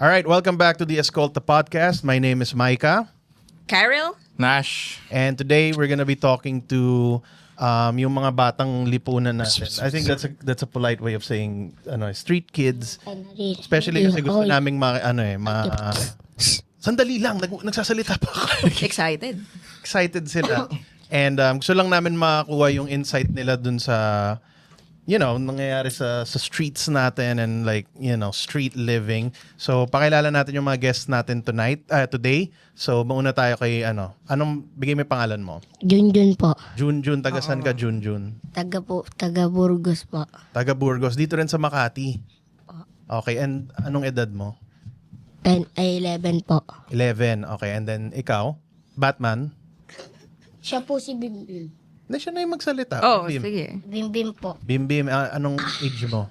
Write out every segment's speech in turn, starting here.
All right, welcome back to the Escolta Podcast. My name is Micah. Carol? Nash. And today we're gonna be talking to yung mga batang lipunan natin. I think that's a polite way of saying street kids. Especially kasi gusto naming sandali lang, nagsasalita pa ako. Excited. Excited sila. And gusto lang namin makakuha yung insight nila dun sa nangyayari sa streets natin and street living. So, pakilala natin yung mga guests natin today. So, mauna tayo kay anong bigay mo yung pangalan mo? Junjun po. Junjun, taga saan ka Junjun? Taga Burgos po. Taga Burgos, dito rin sa Makati. Okay, and anong edad mo? 11 po. 11, okay. And then ikaw, Batman? Siya po si Bimbim. Hindi, siya na yung magsalita. Oh, Bim. sige. Bimbim po. Bim, anong age mo?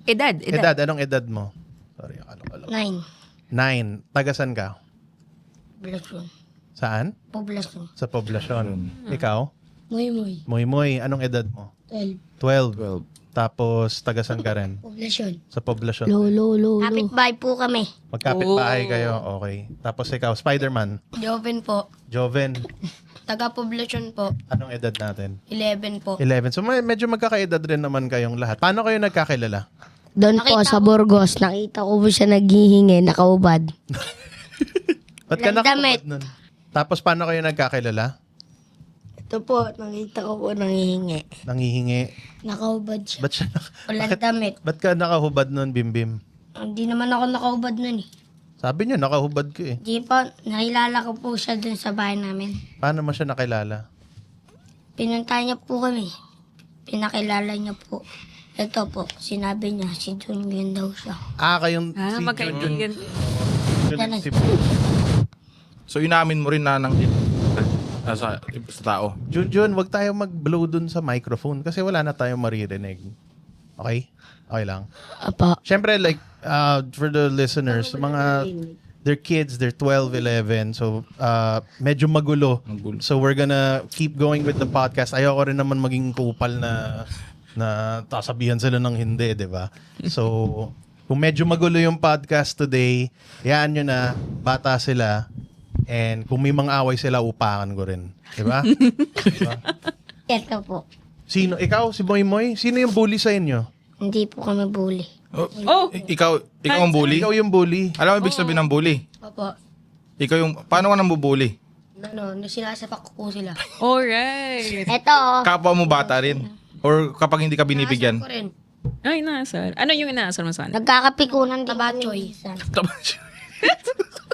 Edad. Anong edad mo? Sorry, akala. 9. 9. Taga saan ka? Poblasyon. Saan? Poblasyon. Sa poblasyon. Ikaw? Muy. Moy, anong edad mo? 12. Tapos, taga saan ka rin? Poblasyon. Sa poblasyon. Lolo. Kapit-bahay po kami. Magkapit-bahay kayo. Okay. Tapos ikaw, Spider-Man. Joven po. Joven. Taga-poblasyon po. Anong edad natin? 11 po. 11. So, medyo magkakaedad rin naman kayong lahat. Paano kayo nagkakilala? Doon po sa Burgos, nakita ko po siya naghihingi, nakaubad. Ba't ka Walang nakakabad damit. nun? Tapos, paano kayo nagkakilala? Ito po, nakita ko po nanghihingi. Nangihingi. Nakaubad siya. Ba't siya Walang damit. Ba't ka nakahubad nun, Bim? Hindi naman ako nakaubad nun eh. Sabi niya, nakahubad ka eh. Di po, nakilala ko po siya dun sa bahay namin. Paano mo siya nakilala? Pinunta niya po kami. Pinakilala niya po. Ito po, sinabi niya, si Junjun daw siya. Kayong si magkaibigan. Junjun. Si So, inamin mo rin na sa tao. Junjun, wag tayo mag-blow dun sa microphone kasi wala na tayong maririnig. Okay? Okay lang. Apa. Siyempre, for the listeners, they're kids, they're 12, 11, so medyo magulo. So we're gonna keep going with the podcast. Ayoko rin naman maging kupal na tasabihan sila ng hindi, di ba? So, kung medyo magulo yung podcast today, hayaan nyo na, bata sila, and kung may mga away sila, upakan ko rin. Di ba? Diba? Ito po. Sino? Ikaw? Si Moy? Sino yung bully sa inyo? Hindi po kami bully. Oh! Ikaw ang bully? Ikaw yung bully. Alam mo ibig sabihin ng bully? Opo. Ikaw yung, paano ka nang bubully? Sinasapak ko po sila. Alright. Ito. Kapwa mo bata rin? Or kapag hindi ka binibigyan? Ko rin. Ay, inaasar. Ano yung inaasar mo sana? Nagkakapikunan din Tabachoy.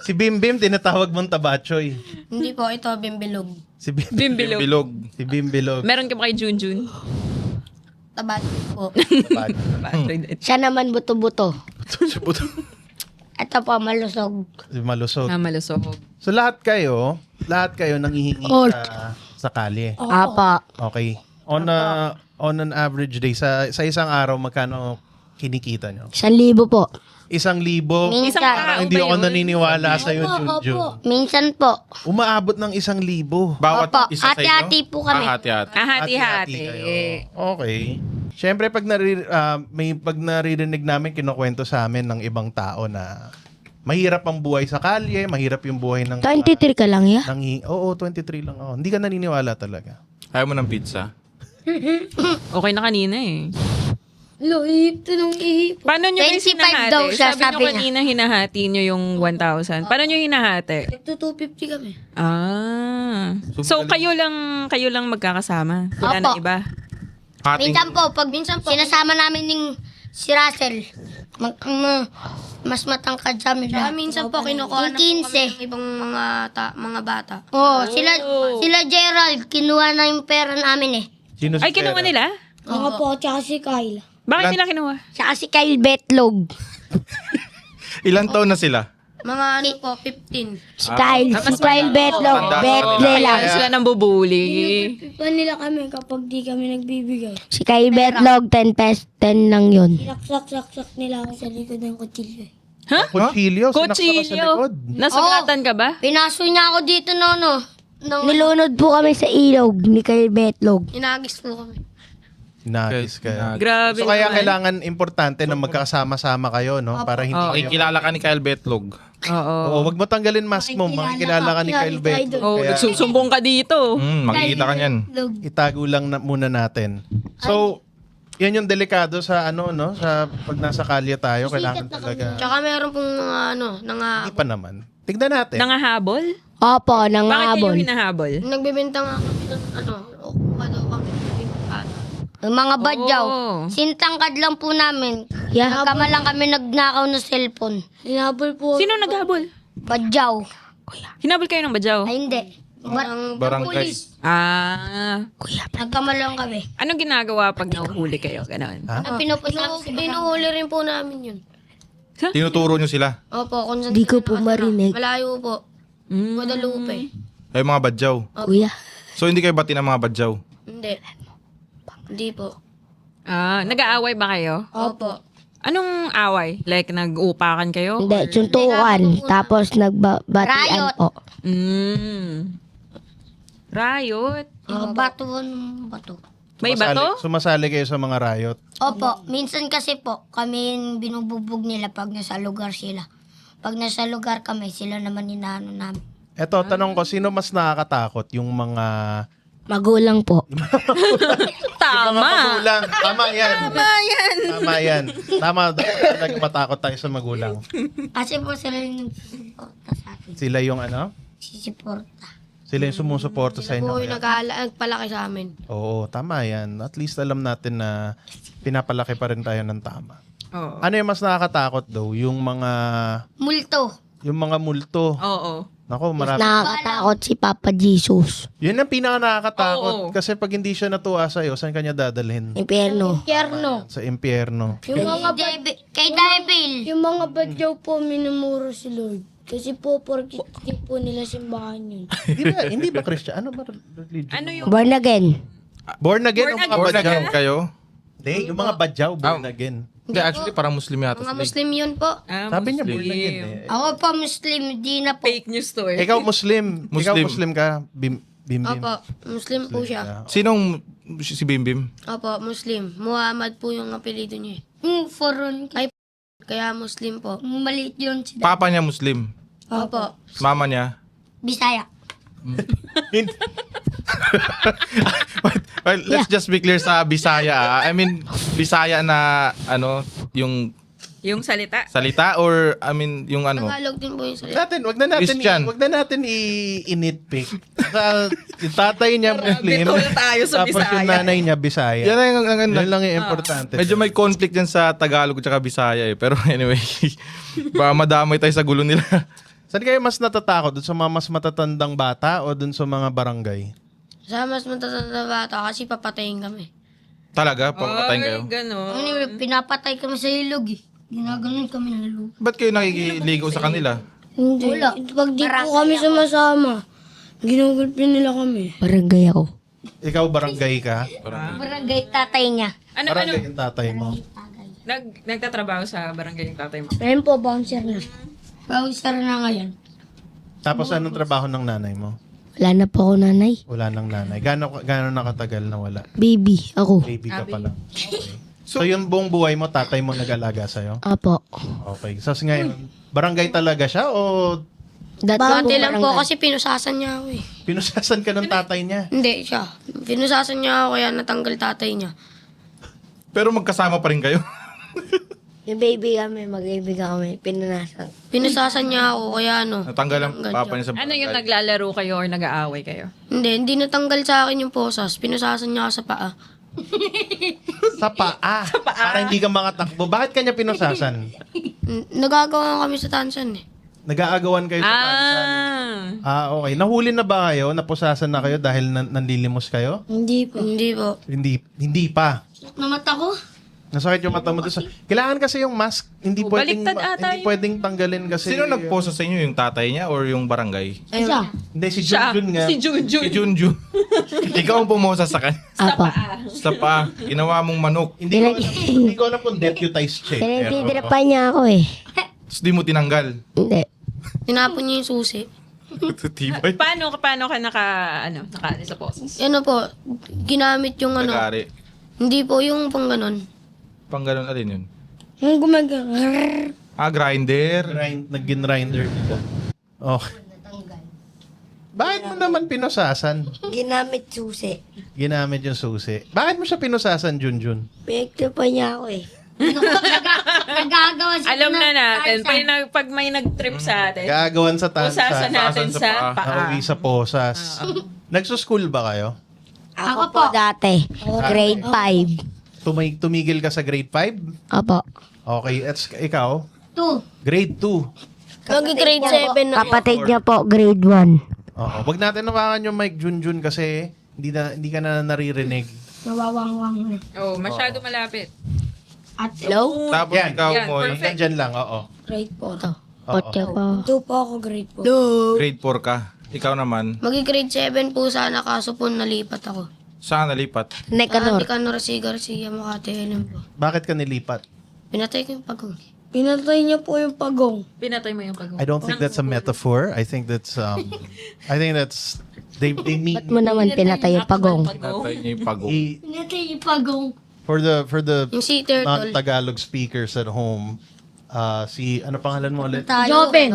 Si Bim, tinatawag mong tabachoy. Hindi po, ito bimbilog. Si Bim. Bimbilog. Bilog. Si Bimbilog. Meron ka ba kay Junjun? Tabachoy po. Siya naman buto-buto. Ito po, malusog. Si Malusog. Malusog. So lahat kayo nangihingi sa kalye. Apa. Okay. On an average day, sa isang araw, magkano kinikita nyo? 1,000 po. 1,000? Isang Minsan. tao Hindi ba ako yun? naniniwala sa'yo, Junjun. Minsan po. Umaabot ng 1,000. Bawat Opo, isa sa inyo? hati-hati po kami. Hati-hati. Hati-hati. kayo. Okay. Siyempre, pag naririnig namin, kinukwento sa amin ng ibang tao na mahirap ang buhay sa kalye, mahirap yung buhay ng... 23 ka lang, ya? Oo, 23 lang ako. Hindi ka naniniwala talaga. Ayaw mo ng pizza? Okay na kanina eh. Paano nyo yung 25 hinahati? daw siya, Sabi sabi nyo niya. kanina hinahati nyo yung 1,000. Paano nyo hinahati? Ito 250 kami. So kayo lang magkakasama? Wala Opo. na iba? Hati. Minsan po, sinasama namin yung si Russell. Mas matangkad sa amin. Kaya minsan po, kinukuha na po Yung kami 15. ng ibang mga bata. Sila Gerald, kinuha na yung pera namin eh. Sino si Ay, kinuha Pera? nila? Ako po, tsaka si Kyle. Bakit nila kinuha? Tsaka si Kyle Betlog. Ilan taon na sila? Mga ano po, 15. Si Kyle Betlog. Betle lang. Kaya sila nang bubuli. Pipan nila kami kapag di kami nagbibigay. Si Kyle Betlog, 10 pesos, 10 lang yun. Saksak nila ako sa likod ng kutsilyo. Ha? Kutsilyo? Sinaksa ka sa Kutsilyo? likod? Nasugatan ka ba? Pinaso niya ako dito, Nilunod po kami sa ilog ni Kyle Betlog. Inagis po kami. Hinagis kayo. Grabe So kaya naman. kailangan importante na magkakasama-sama kayo, no? Para hindi kayo... Makikilala ka ni Kyle Betlog. Oo. Oo, wag mo tanggalin mask mo. Makikilala ka ni Kyle Beto. Oh, Kaya nagsusumbong ka dito. Makikita ka niyan. itago lang muna natin. So, yan yung delikado sa ano, no? Sa pag nasa kalye tayo, kailangan talaga... Tsaka meron pong mga Hindi pa naman. Tignan natin. Nangahabol? Opo, Bakit kayo nangahabol. hinahabol? nagbebenta nga kami ng kuha daw kami. Yung mga badyaw. Oo. Sintangkad lang po namin. Yeah. Nagkama lang kami nagnakaw ng cellphone. Hinahabol po. Sino naghabol? Badyaw. Hinabol kayo ng badyaw? Ay, hindi. Barangay. Ah. Nagkama lang kami. Anong ginagawa pag nahuhuli kayo? Ganon. Ang pinupunta Binuhuli rin po namin yun. Tinuturo nyo sila. Opo, kung saan Di ko sila po nakatira. marinig. Malayo po. Guadalupe. Ay, mga badyaw. Kuya. So, hindi kayo bati ng mga badyaw. Hindi. Hindi po. Ah, nag-aaway ba kayo? Opo. Anong away? Like, nag-uupakan kayo? Hindi, suntukan. Tapos nagbabatian Riot. po. Riot? Bato. May bato? Sumasali kayo sa mga riot. Opo, minsan kasi po, kami yung binububog nila pag nasa lugar sila. Pag nasa lugar kami, sila naman inaano namin. Eto, tanong ko, sino mas nakakatakot? Yung mga... Magulang po. Tama. magulang. Tama yan. Tama yan. Tama, dapat matakot tayo sa magulang. Kasi po sila yung sisiporta sa akin. Sila yung ano? Sisiporta. Sila yung sumusuporta sa inyo. Po, Kaya- nagpalaki sa amin. Oo, tama yan. At least alam natin na pinapalaki pa rin tayo ng tama. Oo. Ano yung mas nakakatakot daw? Yung mga multo. Oo. Nako, marami. Nakakatakot si Papa Jesus. Yun ang pinaka nakakatakot. Oo. Kasi pag hindi siya natuwa sa'yo, saan kanya dadalhin? Impyerno. Pierno. Sa impyerno. Kay Devil. Yung mga badyaw po minumuro si Lord. Kasi po, porkit po nila simbahan yun. Hindi ba Christian? Ano ba religion? Ano yung... Born again. Born again Born o mga Born badyaw? again kayo? Hindi, yung mga badyaw, born again. Hindi, actually, parang Muslim yata Mga sila. Muslim yun po. Sabi niya born again eh. Ako pa Muslim, di na po. Fake news to eh. Ikaw Muslim. Ikaw Muslim. Muslim ka. Bim Bim. Opo, Muslim po siya. Sinong si Bim Bim? Opo, Muslim. Muhammad po yung apelido niya. Foreign. Ay, kaya Muslim po. Maliit yun si Papa niya Muslim. Opo. Mama niya? Bisaya. Well, let's just be clear sa Bisaya. I mean, Bisaya na ano, yung Yung salita. salita or I mean, yung ano? Tagalog din po yung salita. Wag na natin Christian. i-nitpick. Yung tatay niya Muslim. Bitol tayo sa Tapos yung Bisaya. nanay niya Bisaya. Yan Yan lang yung importante. Medyo may conflict dyan sa Tagalog at saka Bisaya eh. Pero anyway, baka madamay tayo sa gulo nila. Saan kayo mas natatakot? Doon sa mga mas matatandang bata o doon sa mga barangay? Sa mas matatanda bata kasi papatayin kami. Talaga? Papatayin kayo? Ganon. Pinapatay kami sa ilog eh. Ginaganon kami ng ilog. Ba't kayo nakikiligaw sa kanila? Hindi. Wala. Pag di po kami sumasama, ginugulpin nila kami. Barangay ako. Ikaw barangay ka? Barangay tatay niya. Ano, Barangay yung tatay mo. Nagtatrabaho sa barangay yung tatay mo. Ngayon po, bouncer na. Bawsar na ngayon. Tapos anong trabaho ng nanay mo? Wala na po ako nanay. Wala nang nanay. Gaano nakatagal na wala? Baby, ako. Baby ka pa lang. Okay. So yung buong buhay mo, tatay mo nag-alaga sa'yo? Apo. Okay. So ngayon, barangay talaga siya o Dati lang po barangay. kasi pinusasan niya ako eh. pinusasan ka ng tatay niya? Hindi siya. Pinusasan niya ako kaya natanggal tatay niya. Pero magkasama pa rin kayo? Yung baby kami, mag-ibigan kami, pinunasan. Pinusasan niya ako kaya ano. Natanggal ang papa niya sa Ano yung naglalaro kayo or nag-aaway kayo? Hindi natanggal sa akin yung posas. Pinusasan niya ako sa paa. Sa paa. Para hindi ka makatakbo. Bakit kanya pinusasan? Nagagawa kami sa tansan eh. Nag-aagawan kayo sa tansan. Okay. Nahuli na ba kayo? Napusasan na kayo dahil nanlilimos kayo? Hindi po. Hindi po. Hindi pa. Namata ko. Nasakit yung mata mo doon. Kailangan kasi yung mask. Hindi pwedeng, baliktad ata hindi pwedeng tanggalin kasi. Sino nagposa sa inyo? Yung tatay niya or yung barangay? Siya. Hindi, si Siya. Junjun nga. Si Junjun. Si Junjun. Ikaw ang pumosa sa kanya. Apo. Sa paa. Ginawa mong manok. Hindi ko alam kung deputized siya. Pinagtidrapan niya ako eh. Tapos di mo tinanggal. Hindi. Tinapon niya yung susi. Tibay. Paano ka nakaalis sa poses? Ano po, ginamit yung ano. Nagari. Hindi po, yung pang ganon. Pang ganun alin yun? Yung Grinder. Nag-grinder dito. Okay. Bakit mo naman pinusasan? Ginamit susi. Ginamit yung susi. Bakit mo siya pinusasan, Junjun? Pinagtripan niya ako eh. Nagagawa siya. Alam na natin, pag may nag-trip sa atin, Gagawan sa tansa. pusasan natin Pusasan sa sa paa. paa. Nauwi sa posas. Nagsuschool ba kayo? Ako po dati. Grade 5. Tumigil ka sa grade 5? Opo. Okay, ikaw? 2. Grade 2. Mag-grade 7 na po. Kapatid niya po, grade 1. Oo. Wag natin nawakan yung mic, Junjun, kasi hindi ka na naririnig. Nawawangwang. Oh, masyado malapit. At Hello? Tapos Yan, ikaw, yan, Moy, perfect. Nandyan lang, oo. grade 4. Oo. 2 po ako grade 4. grade 4 ka. Ikaw naman, Mag-grade 7 po sana, kaso po nalipat ako. saan nalipat? Nicanor C. Garcia, Makati, Helen po. Bakit ka nilipat? Pinatay ko yung pagong. Pinatay niya po yung pagong. Pinatay mo yung pag I don't think that's a metaphor. I think that's they mean Mo naman pinatay yung pagong. Natay niya yung pagong. Pinatay yung pagong. for the Yung sea turtle. non-Tagalog speakers at home. Si ano pangalan mo ulit? Joven.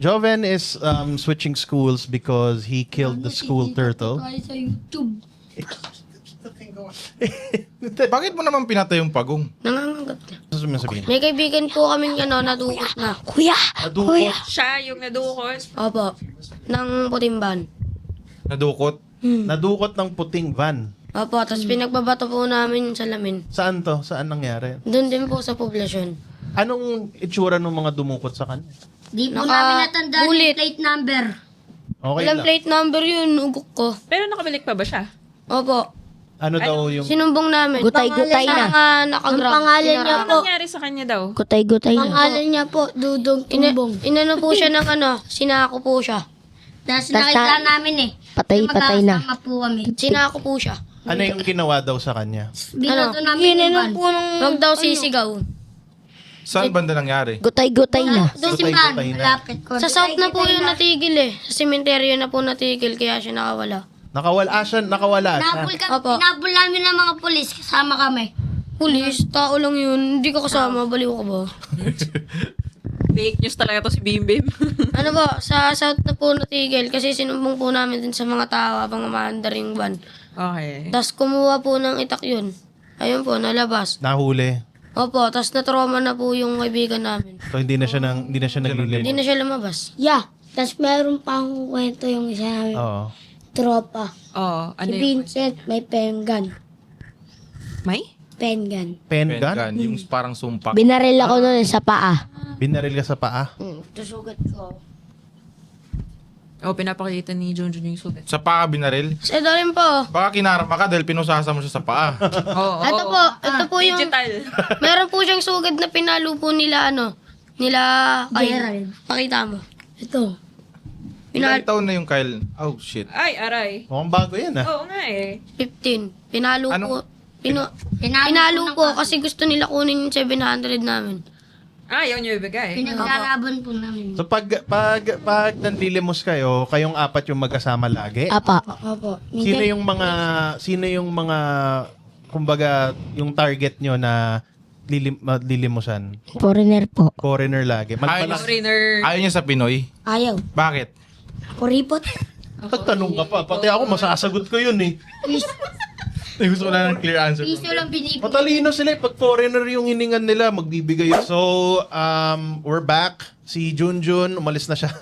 Joven is switching schools because he killed the school turtle. Tayo sa YouTube. Bakit mo naman pinatay yung pagong? Nangangagat na. Ano mo sabihin? May kaibigan po kaming nadukot na. Kuya! Nadukot. Siya yung nadukot. Opo. Ng putimban. Nadukot? Nadukot ng puting van. Opo, tapos pinagbabato po namin yung salamin. Saan to? Saan nangyari? Doon din po sa poblasyon. Anong itsura ng mga dumukot sa kanya? Di po Naka- namin natandaan yung bulit. plate number. Okay Walang lang. plate number yun, ugok ko. Pero nakabalik pa ba siya? Opo. Ano daw yung... Sinumbong namin. Gutay-gutay Sa na. mga nakagrab. Ang pangalan niya Ano po, nangyari sa kanya daw? Gutay-gutay na. pangalan niya po, Dudong Tumbong. Inano po siya ng sinako po siya. Tapos nakita namin eh. Patay-patay na. Magkakasama po kami. Sinako po siya. Ano yung ginawa daw sa kanya? Binato namin yung van. Huwag daw sisigaw. Saan banda nangyari? Gutay-gutay na. Gutay-gutay Doon simbahan, na. malapit ko. Sa south na po yung natigil eh. Sa sementeryo na po natigil kaya siya nakawala. Nakawala siya. Nabul Opo. Pinabul namin ng mga pulis. Kasama kami. Pulis, tao lang yun. Hindi ka kasama, baliw ka ba? Fake news talaga to si Bim Bim. Ano ba, sa south na po natigil kasi sinumbong po namin din sa mga tao habang umaandar yung van. Okay. Tapos kumuha po ng itak yun. Ayun po, nalabas. Nahuli. Opo, tapos na-trauma na po yung kaibigan namin. So hindi na siya naglilip. Hindi na siya lumabas. Yeah. Tapos meron pa akong kwento yung isa namin. Oo. Tropa. Oh, ano Si yun? Vincent may pengan. May? Pengan. Pen gun? Pen gun, yung parang sumpak. Binaril ako nun sa paa. Binaril ka sa paa? Tusugat ko. Oh, pinapakita ni Junjun yung sugat. Sa paa binaril? Sa rin po. Baka kinarama ka dahil pinusasa mo siya sa paa. Oo. Ito po yung, Digital. meron po siyang sugad na pinalo po nila nila Gerald. Pakita mo. Ito. Ilang taon na yung Kyle? Oh, shit. Ay, aray. Mukhang bago yan ah. Oo nga eh. 15. Pinalo Ano? po. Pinalo po kasi gusto nila kunin yung 700 namin. Ayaw niyo ibigay. Pinaglalaban po namin. So pag nanlilimos kayo, kayong apat yung magkasama lagi? Apa. Opo. Sino yung mga kumbaga yung target nyo na lilimusan? Foreigner po. Foreigner lagi. Ay, Foreigner. Ayaw niya sa Pinoy? Ayaw. Bakit? Kuripot. Nagtanong ka pa. Pati ako masasagot ko yun eh. Gusto ko na ng clear answer. Piso lang binibigay. Matalino sila eh. Pag foreigner yung hiningan nila, magbibigay yun. So, we're back. Si Junjun, umalis na siya.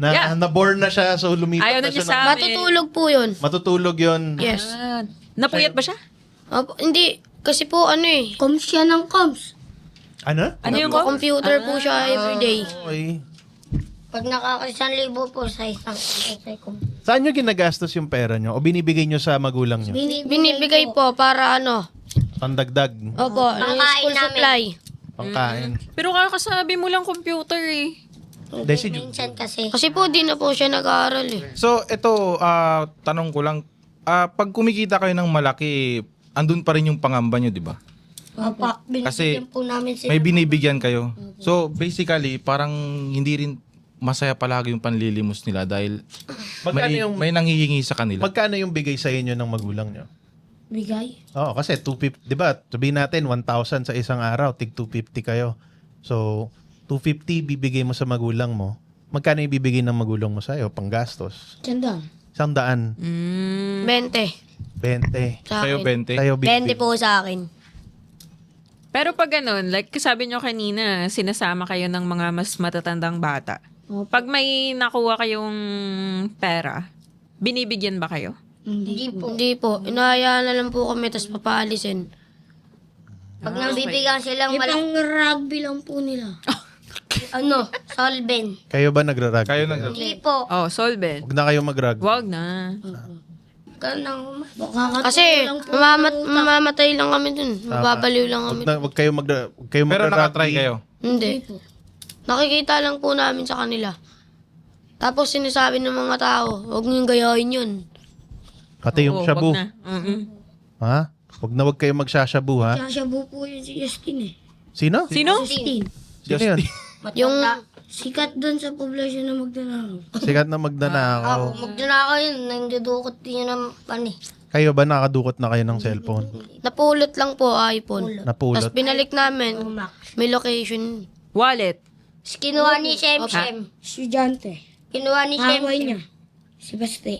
Yeah. Na-born na siya. So, lumipat Ayaw na na niya siya. sa amin. Matutulog po yun. Matutulog yun. Yes. Ah, napuyat ba siya? Opo, hindi. Kasi po Coms siya ng coms. Ano? Ano yung ko? computer po siya everyday. Okay. Pag nakaka-1,000 po sa isang Saan nyo ginagastos yung pera nyo? O binibigay nyo sa magulang nyo? Binibigay po para Pandagdag. Opo, Pangkain school namin. supply. Pangkain. Pero kakasabi mo lang computer eh. Hindi, si Junjun. Minsan kasi. Kasi po di na po siya nag-aaral eh. So, ito, tanong ko lang. Pag kumikita kayo ng malaki, andun pa rin yung pangamba nyo, di ba? Opa, Kasi binibigyan po namin sila. may binibigyan kayo. So, basically, parang hindi rin masaya palagi yung panlilimos nila dahil Magkano yung, may nanghihingi sa kanila. magkano yung bigay sa inyo ng magulang nyo? bigay. Oo, kasi 250, 'di ba? Sabihin natin 1,000 sa isang araw, tig 250 kayo. So, 250 bibigay mo sa magulang mo. Magkano ibibigay ng magulang mo sa'yo? Panggastos. Tanda. 100, 20 20. sa Sa'yo akin. 20. Sa'yo 20 po sa akin. Pero pag ganun, like sabi nyo kanina, sinasama kayo ng mga mas matatandang bata. Opo. Pag may nakuha kayong pera, binibigyan ba kayo? Hindi po. Hindi po. Inahayaan na lang po kami, tapos papaalisin. Pag nabibigyan silang Yung pang rugby lang po nila. solven. Kayo ba nagrarag? Kayo Hindi po. Oh, solvent. Huwag na kayo magrag. Wag na. Ganang Kasi mamamatay lang kami dun. Mababaliw lang kami. Huwag kayo Pero magrarag. nakatry kayo. Hindi. Nakikita lang po namin sa kanila. Tapos sinasabi ng mga tao, huwag niyong gayahin yun. Pati yung Oo, shabu. wag na. Mm-mm. Ha? Huwag kayo magsashabu, ha? Sasyabu po yun si Justin eh. Sino? Sino? Justin. Sino yun? Yung Sikat doon sa poblasyon na magdanakaw. Sikat na magdanakaw. Magdunakaw yun. Nandudukot din yun ng pani. Kayo ba nakadukot na kayo ng cellphone? napulot lang po iPhone. Tapos Napulot? binalik namin, may location. Wallet. Kinuha ni Shem Shem. Estudyante. Kinuha ni Shem Away Shem. niya. Si Basti.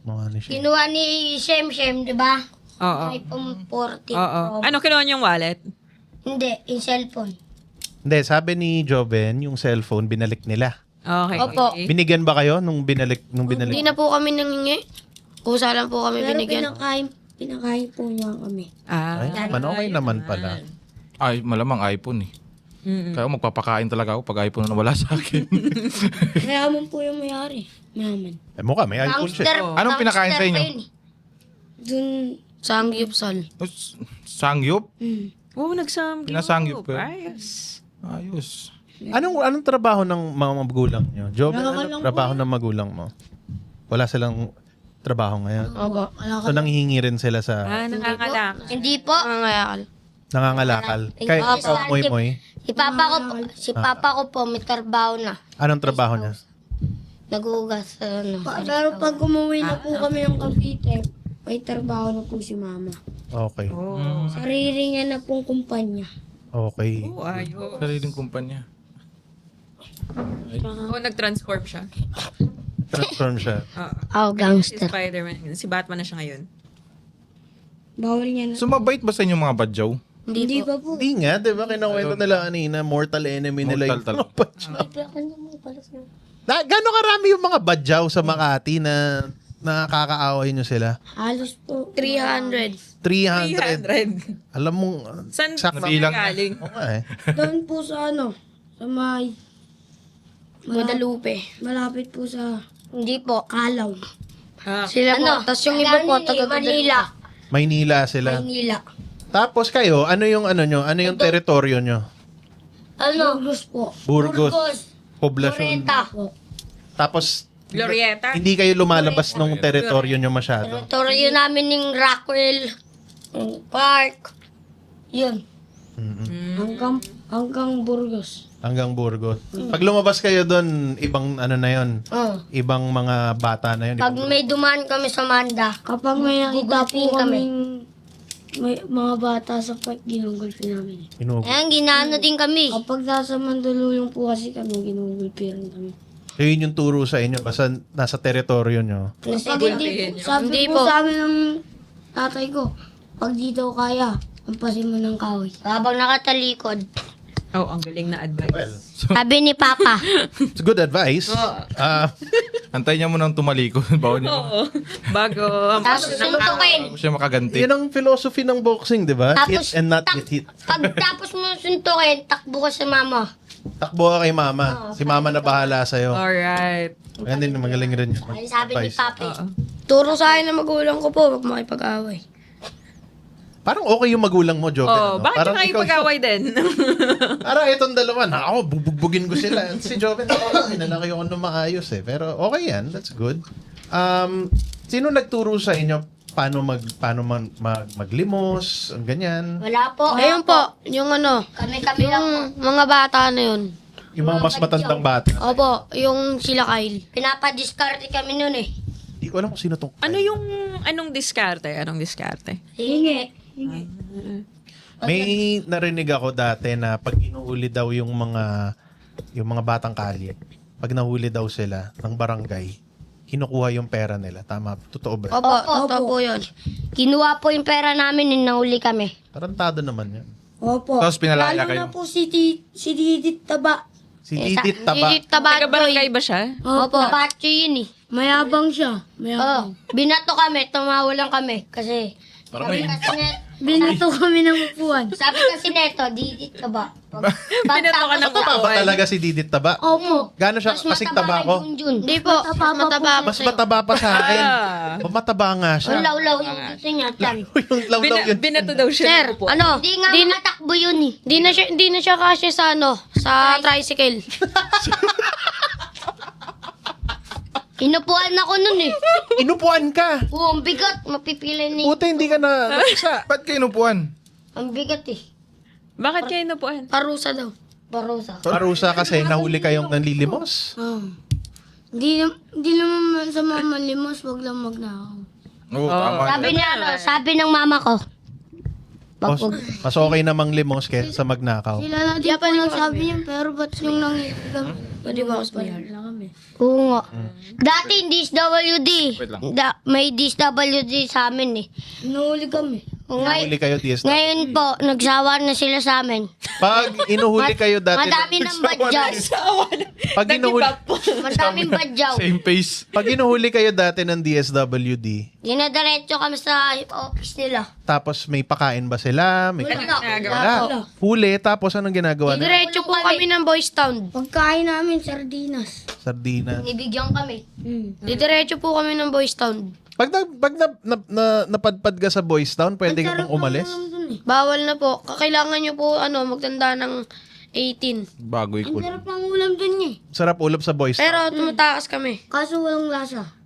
Mga ni siya. Kinuha ni Shem Shem, di ba? Oo. iPhone 14 Oo. Pro. Ano kinuha niyong wallet? Hindi, yung cellphone. Hindi, sabi ni Joven, yung cellphone, binalik nila. Okay. Opo. Binigyan ba kayo nung binalik? Hindi na po kami nangingi. Kusa lang po kami Pero binigyan. pinakain po niya kami. Ay, okay naman pala. Ay, malamang iPhone eh. Mm-mm. Kaya magpapakain talaga ako pag iPhone na nawala sa akin. Mayaman po yung mayari. Mayaman. Eh, mukha, may iPhone siya. Anong pinakain sa inyo? Dun, Sa Angyupsal. Sangyup? Oo, nagsamgyup. Pinasangyup eh. Ayos. Ayos. Anong trabaho ng mga magulang nyo? Joven, anong trabaho ng magulang mo? Wala silang trabaho ngayon. Opo. So, nanghihingi rin sila sa Nangangalak. Hindi po. Nangangayakal. nangangalakal. Kaya Opo. ikaw, Moy, Si papa ko po may trabaho na. anong trabaho niya? Nagugas sa ano. pero pag umuwi na po kami ng Cavite, may trabaho na po si mama. Okay. Oh. Sarili niya na pong kumpanya. Okay. Oh, ayos. Sariling kumpanya. Oo, nag-transform siya. Transform siya. Oo. Si Gangster. Spider-Man. Si Batman na siya ngayon. Bawal niya na. Sumabait ba sa inyo mga badyaw? Hindi pa po. Hindi nga, di ba? Kinakwento nila kanina, mortal enemy nila yung Mortal mga badyaw. Gano'ng karami yung mga badyaw sa Makati na nakakaaway nyo sila? Halos po. 300. 300. 300. Alam mo, San sakto. Nabilang. galing? Oo nga eh. Doon po sa sa may Guadalupe. malapit po sa Hindi po. Kalaw. Sila po. Tapos yung iba po, taga Manila. Maynila sila. Manila. Tapos kayo, ano yung nyo? Ano yung teritoryo nyo? Ano? Burgos po. Burgos. Burgos. Poblasyon. Loreta. Tapos, Glorieta? hindi kayo lumalabas nung teritoryo nyo masyado. Teritoryo namin ng Rockwell. Yung Park. Yun. Hanggang Burgos. Hanggang Burgos. Pag lumabas kayo doon, ibang ano na yon, ibang mga bata na yun. Pag may dumaan kami sa Manda, Kapag may nakita po Gugulpin kami. kaming may mga bata sa park, ginugulpi namin. Inugo. ayan, ginaano din kami. Kapag nasa Mandaluyong po kasi kami, ginugulpi rin kami. So, yun yung turo sa inyo, basta nasa teritoryo nyo. Pag hindi, sabi po sa amin ng tatay ko, pag di daw kaya, ampasin mo ng kahoy. Habang nakatalikod. Oh, ang galing na advice. Sabi ni Papa. It's good advice. Antay niya mo nang tumalikod. Bawal niya. Oo. Bago ang Tapos suntukin. Bago siya makaganti. Yun ang philosophy ng boxing, di ba? Tapos, Hit and not get hit. Pag tapos mo suntukin, takbo ka sa mama. Takbo ka kay mama. Si mama na bahala sa'yo. Alright. Ayan din, magaling rin yun. Ay, sabi ni Papa. Turo sa akin ng magulang ko po, huwag makipag-away. Parang okay yung magulang mo, Joven. Oh, ano? bakit Parang kayo ikaw- pag-away din? Parang itong dalawa na ako, bubugbugin ko sila. Si Joven, hinalaki ako nung maayos eh. Pero okay yan, that's good. Sino nagturo sa inyo paano maglimos, ang ganyan? Wala po. Ayun po, yung ano, Kami lang po. yung mga bata na yun. Yung mga mas matandang bata. Opo, yung sila Kyle. Pinapadiskarte kami nun eh. Hindi ko alam kung sino tong Anong diskarte? Hingi. May narinig ako dati na pag inuuli daw yung mga batang kalye, pag nahuli daw sila ng barangay, kinukuha yung pera nila. Tama? Totoo ba? Opo, totoo po yun. Kinuha po yung pera namin nung nahuli kami. Tarantado naman yan. Opo. Tapos pinalaya Lalo kayo. na po si Didit Taba. Si Didit Taba. Didit Tabachoy. Taga-barangay ba siya? Opo. Tabacho yun eh. Mayabang siya. Mayabang. Binato kami, tumawalan kami. Kasi, sabi kasi Binato kami ng upuan. sabi kasi neto, Didit ka ba? Binato ka ng Taba upuan. talaga si Didit Taba? Opo. Gaano siya? Kasing taba ko? Hindi po, mas mataba po Mas sa'yo. mataba pa sa akin. Ah. O mataba nga siya. Ang law-law yung dito niya, Tan. Yung lawlaw yun. Binato daw siya Sir, ng upuan. ano? Hindi nga Di na, makatakbo yun eh. di na siya kasya sa sa tricycle. Inupuan ako nun eh. Inupuan ka. Oo, ang bigat. Mapipili ni. Puta, hindi ka na isa. Ba't kayo inupuan? Ang bigat eh. Bakit kayo napuan? Parusa daw. Barosa. Parusa kasi nahuli kayong nanlilimos. Hindi naman sa mama limos, wag lang magnakaw. Oo, tama. Sabi niya, sabi ng mama ko. Mas, mas okay namang limos kaysa magnakaw. Sila na di pa nagsabi niya, pero ba't yung nangyayari? Pwede ba ako mayar? Oo nga. Dati DSWD. Wait lang. May DSWD sa amin eh. Inuuli kami. Inuhuli kayo, DSW. Ngayon po, nagsawa na sila sa amin. Pag inuhuli kayo dati, Madami ng badyaw. pag inuhuli, Madaming badyaw. Same face. pag inuhuli kayo dati ng DSWD, Dinadiretso kami sa office nila. tapos may pakain ba sila? May Ginagawa. wala. Huli, tapos anong ginagawa nila? Diretso po kami ng Boys Town. Pagkain namin, sardinas. Sardina. Nibigyan kami. Diretso po kami ng Boys Town. Pag napadpad ka sa Boys Town, pwede ka bang umalis? Bawal na po. Kailangan nyo po magtanda ng 18. Bago Ang ikot. sarap ng ulam dun eh. Sarap ulap sa Boys Town. Pero tumatakas kami. Kaso walang lasa.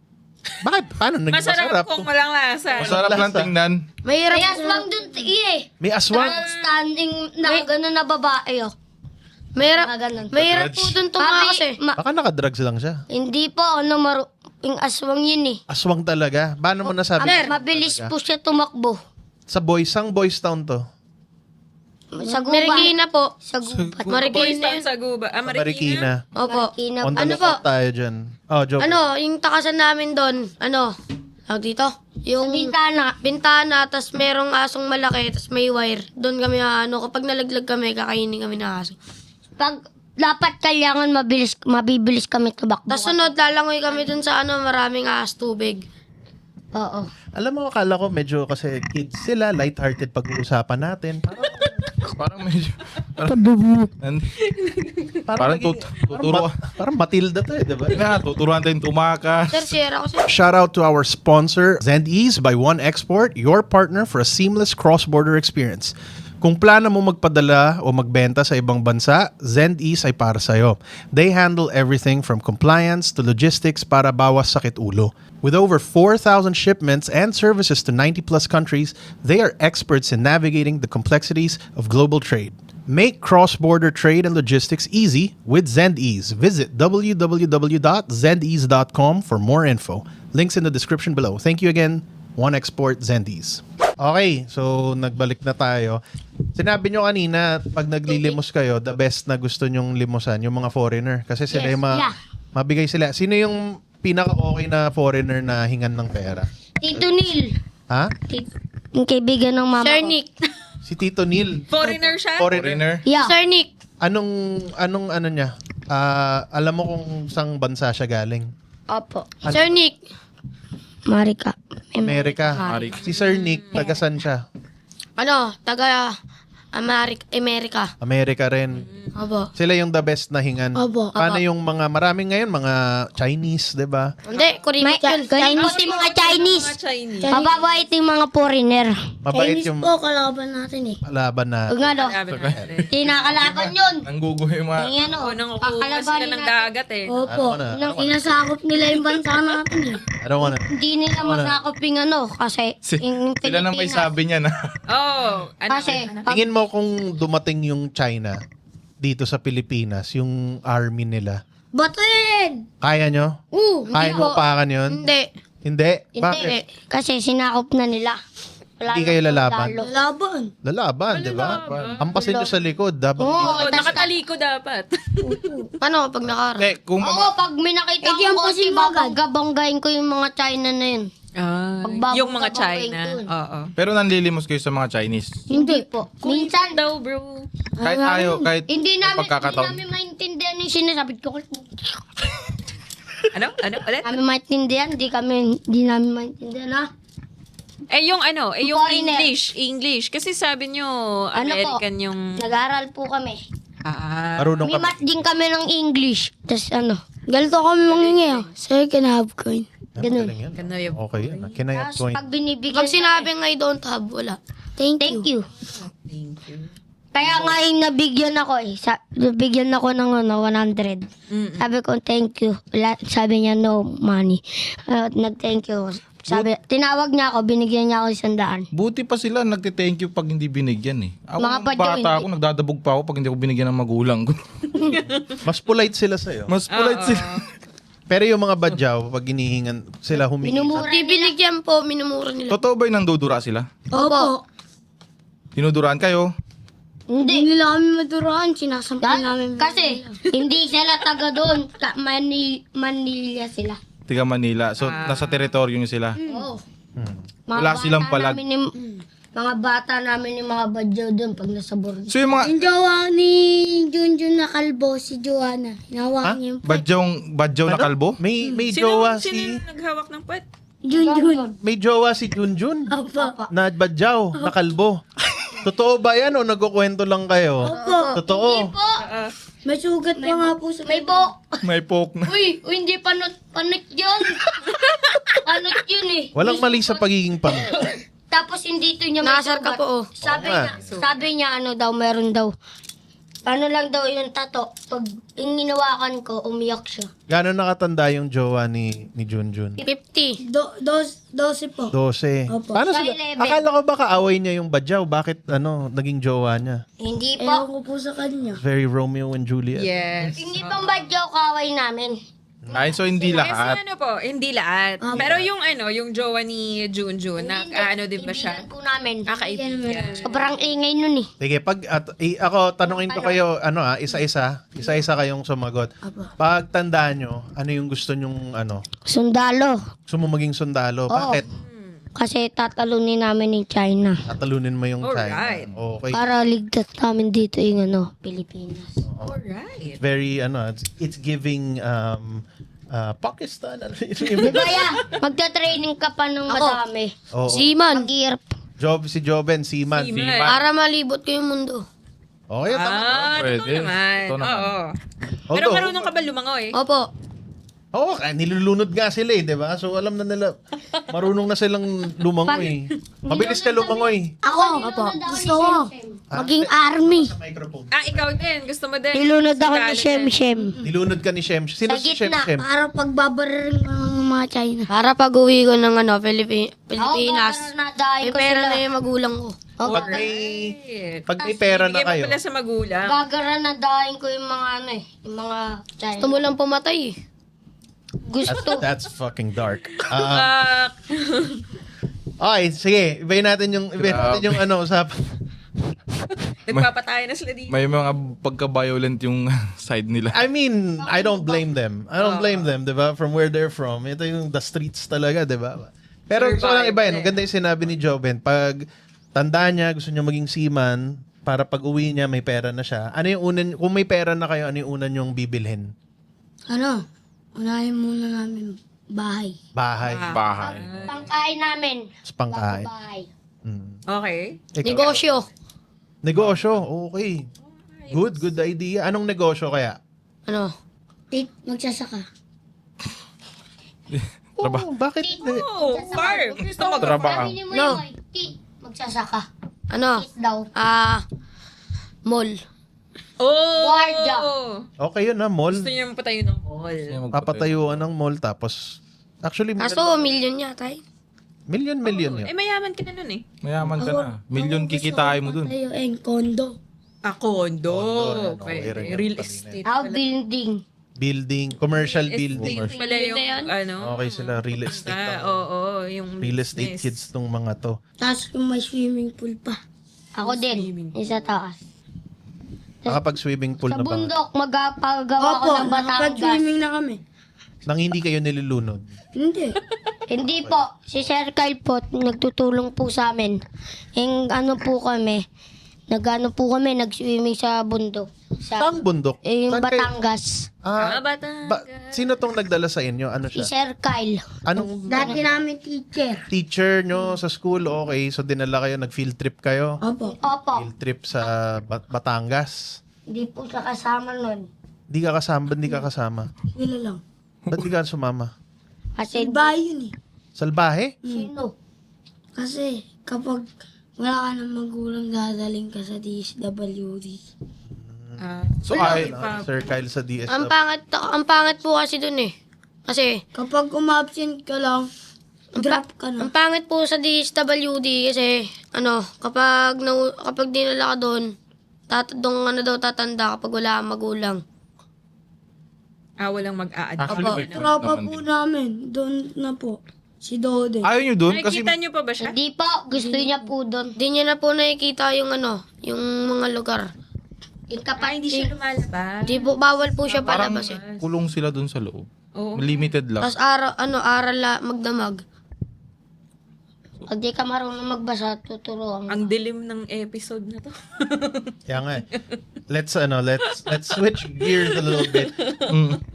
Bakit? Paano naging Masarap masarap? kung walang lasa. Masarap lang tingnan. Mahirap. May aswang dun, eh. May aswang. Standing na gano'n na babae, oh. Mahirap. Mga ganun. Mahirap po dun tumakas eh. Baka nakadrugs lang siya. Hindi po, yung aswang yun eh. Aswang talaga. Paano mo nasabi? Mabilis po siya tumakbo. Sa Boys Town to. Sa gubat. Marikina po. Sa gubat. Boys Marikina. Town sa Guba. Ah, Sa Marikina. Marikina. Opo. Marikina On po. the Ano lookout po? tayo dyan. Oh, joke. Yung takasan namin doon, tawag dito? Yung Bintana. bintana, tas merong asong malaki, tas may wire. Doon kami, kapag nalaglag kami, kakainin kami ng aso. Pag dapat kailangan mabibilis kami tumakbo. Tas sunod, lalangoy kami doon sa maraming ahas tubig. Oo. Alam mo, akala ko medyo kasi kids sila, lighthearted pag-uusapan natin. Parang medyo... Parang tuturo. Parang Matilda to eh, di ba? Na, tuturuan tayong tumakas. Sir, share ako sir. Shout out to our sponsor, Zendease by One Export, your partner for a seamless cross-border experience. Kung plano mo magpadala o magbenta sa ibang bansa, Zendease ay para sa'yo. They handle everything from compliance to logistics para bawas sakit ulo. With over 4,000 shipments and services to 90 plus countries, they are experts in navigating the complexities of global trade. Make cross-border trade and logistics easy with Zendease. Visit www.zendease.com for more info. Links in the description below. Thank you again, One Export Zendease. Okay, so nagbalik na tayo. Sinabi nyo kanina, pag naglilimos kayo, the best na gusto nyong limusan, yung mga foreigner. Kasi sila yung mabigay sila. Sino yung pinaka-okay na foreigner na hingan ng pera? Tito Neil. Ha? Yung kaibigan ng mama Sir ko. Nick. Si Tito Neil. Foreigner siya? Foreigner. Yeah. Sir Nick. Anong ano niya? Alam mo kung saan bansa siya galing? Opo. Sir Nick. Marika. Amerika. Si Sir Nick, taga saan siya? Taga Amerika. Amerika rin. Opo. Sila yung the best na hingan. Opo. Paano yung mga, maraming ngayon, mga Chinese, di ba? Hindi, kuripot yun. Galimot yung mga Chinese. Mga Chinese. Mababait yung mga foreigner. Mabait Chinese yung po, kalaban natin eh. laban na. Huwag nga daw. Sabi natin. Tinakalaban yun. Nangguguho yung mga... Yung ano, Unang ukuha sila ng dagat eh. Opo. Ano na? Inasakop nila yung bansa natin eh. I don't wanna. Hindi nila masakop yung ano. Kasi yung Sila nang may Pilipinas. sabi niya na. Oh, ano? Kasi, Tingin mo kung dumating yung China dito sa Pilipinas, yung army nila, Bato yan! kaya nyo? Oo. Kaya mo pakan yun? Hindi. Hindi? Hindi, Bakit? kasi sinakop na nila. Wala Hindi na kayo pong lalaban? talo. Laban. Lalaban, di ba? Ampasin nyo sa likod. Dapat Oo, nakataliko dapat. Paano kapag nakara? Eh, kung Oo, pag may nakita Eh, di ang ko konti, pasin mo agad. babanggain ko yung mga China na yun. Pagbabangga Yung mga ko China. yun. Oo. pero nanlilimos kayo sa mga Chinese. Hindi po. Minsan, Daw, bro. Kahit ayaw, kahit hindi namin pagkakataon. maintindihan yung sinasabi ko. Ano? Ano? Ulit? Kami maintindihan, hindi namin maintindihan, ha? Yung yung Foreigner. English. Kasi sabi nyo, Ano po? American yung... Nag-aaral po kami. marunong May ka. math din kami ng English. Tapos ano, Ganito kami mangingi. Sir, can I have coin? ganun. Galing yan. Ganun yung- Okay yan. Kinayat Tapos coin. pag binibigyan Pag sinabing I don't have, wala. Thank thank you. you. Thank you. Kaya nga yung nabigyan ako nabigyan ako ng 100. Sabi ko, thank you. Sabi niya, no money. Nag-thank you. Sabi, tinawag niya ako, binigyan niya ako 100. Buti pa sila nagte-thank you pag hindi binigyan eh. Ako Mga nung badyo, bata hindi. ako, nagdadabog pa ako pag hindi ako binigyan ng magulang ko. Mas polite sila sa'yo. Mas polite sila. Pero yung mga badyaw, pag hinihingan sila humingi. Minumura Di binigyan po, minumura nila. Totoo ba yung nandudura sila? Opo. Dinuduraan kayo? Hindi. Hindi nila kami maduraan. Sinasampi namin. Kasi, hindi sila taga doon. Manila sila. Tiga Manila. So, nasa teritoryo nyo sila. Oo. Hmm. Wala silang palag. Mga bata namin yung mga badyaw doon pag nasa board. So, yung mga Yung jowa ni Junjun na kalbo, si Joanna. Hinawakan niya yung badyaw na kalbo? May Sino, jowa sino si naghawak ng puwet? Junjun. may jowa si Junjun Opo. na badyaw, na kalbo. Totoo ba yan o nagkukwento lang kayo? Totoo. May sugat pa nga po sa May bo. May poke na. Uy, hindi panot yun. Panot yun eh. Walang mali sa pagiging pang. Tapos hindi to niya may Nakasar ka sugat. po, oh. Sabi niya ano daw, meron daw. Ano lang daw yung tato. Pag inginawakan ko, umiyak siya. Gano'n nakatanda yung jowa ni Junjun? 50. 12 po. 12. Opo. Paano Sa sila? 11. Akala ko baka away niya yung badyaw. Bakit naging jowa niya? Hindi Ewan po. ko po sa kanya. Very Romeo and Juliet. Yes. Hindi pang badyaw kaway namin. Ay, so hindi Yes, lahat. ano po, hindi lahat. Pero yung jowa ni Junjun, ano din ba siya? Kaibigan po namin. Kaibigan. Sobrang ingay nun eh. Sige, ako tanungin ko kayo, isa-isa kayong sumagot. Pag tandaan nyo, ano yung gusto nyong, Sundalo. gusto mo maging sundalo? Oo. Bakit? Kasi tatalunin namin ng China. Tatalunin mo yung Alright. China. Okay. Para ligtas namin dito yung Pilipinas. Alright. Very, it's giving, Pakistan. Ano yun? Kaya, magta-training ka pa ng madami. Oo. Seaman. Mag-iirap. Si Joben, Seaman. Seaman. Para malibot ko yung mundo. Okay, tama. Pwede. Totoo naman. Totoo naman. Oo. Pero Although- marunong ka ba lumangoy? Opo. Oo, nilulunod nga sila di ba? So alam na nila, marunong na silang lumangoy. Mabilis ka lumangoy. Ako, gusto ko maging army. Sa microphone. Ikaw din. Gusto mo din. Nilunod ako ni Sundalo Shem din. Shem. Nilunod ka ni Shem. Sino Sa si Shem gitna, Shem? Para pagbabararing ng mga China. Para pag uwi ko ng Pilipinas, Nadahin may ko pera sila. na yung magulang ko. Pag may pera na Bigay mo kayo. pala sa magulang. Gagara na dahin ko yung mga yung mga China. Gusto mo lang pumatay eh. Gusto. That's fucking dark. Ah, Okay, sige. Ibayin natin yung usapan. nagpapatay na sila dito. May mga pagka-violent yung side nila. I mean, I don't blame them. I don't blame them, 'di ba? From where they're from. Ito yung the streets talaga, 'di ba? Pero gusto ko lang ibayin. Maganda yung sinabi ni Joben. Pag tanda niya, gusto niya maging seaman, para pag uwi niya, may pera na siya. Ano yung unan, kung may pera na kayo, ano yung unan niyong bibilhin? Unahin muna namin bahay. Bahay. Bahay. Pangkain namin. Sa pangkain. Bahay. Mm. Okay. Ikaw? Negosyo. Negosyo. Okay. Good idea. Anong negosyo kaya? Ano? Magsasaka. Oh, bakit hindi? Oh, farm. Gusto mo Trabaho. Sabi mo No. yun, magsasaka. Ano? Eat daw. Mall. Oh! Guardia. Okay yun mall. Gusto niya mapatayo ng mall. Papatayuan ng mall tapos actually Kaso, million yata eh. million yun. Mayaman ka na nun eh. Mayaman ka na. Milyon kikitain mo dun. Tayo, kondo. Kondo. Condo, yan. Pwede. Okay rin yan. Real Kanina. estate. Building. building, commercial building. Estate pala yung ano. Okay sila, real estate. Oo, yung Real estate business. kids tong mga to. Tapos kung may swimming pool pa. Ako din, isa taas. Nakapag-swimming pool Sa na ba? bundok, magpagawa ko Opo, ng Batangas. nakapag-swimming na kami. Nang hindi kayo nilulunod. Hindi. Hindi po, si Sir Kyle po, nagtutulong po sa amin. Yung ano po kami, nag-swimming sa bundok. Saan bundok? Yung Saan kayo- Batangas. Bata. Sino tong nagdala sa inyo? Ano Si siya? Sir Kyle. Anong Dati namin teacher. teacher nyo sa school? Okay, so dinala kayo, nag-field trip kayo? Opo. Opo, Field trip sa Batangas? hindi po siya kasama nun. Di ka kasama? Ba't di ka kasama? Sila lang. Ba't di ka sumama? Kasi, Iba yun eh. Salbahe? sino? Kasi kapag wala ka ng magulang, dadaling ka sa DSWD. So, Sir Kyle sa DS. Ang pangit po kasi dun eh. Kasi, Kapag umabsent ka lang, drop ka na. ang pangit po sa DSWD kasi, kapag dinala ka doon, tatanda kapag wala kang magulang. Walang mag-a-add. Actually, may point Tropa naman po din. namin. Doon na po. Si Dode. Ayaw nyo dun? Kasi Nakikita niyo pa ba siya? Hindi po, gusto niya po doon. Di niya na po nakikita yung yung mga lugar. Hindi siya lumalabas. Di po, bawal po siya parang palabas eh. kulong sila dun sa loob. Oo. Limited lang. Tapos aral magdamag. Pag di ka marunong magbasa, tuturuan. Ang dilim ng episode na to. Kaya nga. Let's switch gears a little bit.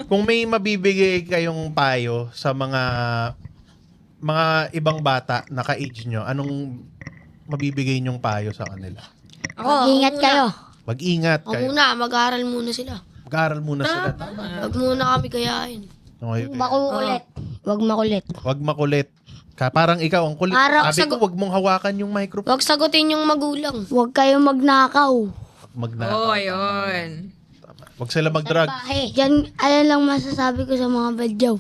Kung may mabibigay kayong payo sa mga ibang bata na ka-age nyo, anong mabibigay nyong payo sa kanila? Ingat kayo. Mag-ingat Ako kayo. muna, mag-aaral muna sila. Mag-aaral muna sila. Tama. Huwag muna kami kayain. Okay. Makulit. Huwag makulit. Wag makulit. Parang ikaw, ang kulit. Sabi ko, wag mong hawakan yung microphone. Huwag sagutin yung magulang. Huwag kayo magnakaw. Oo, ayun. Wag sila mag-drug. Bahe. Yan, ayan lang masasabi ko sa mga badyaw.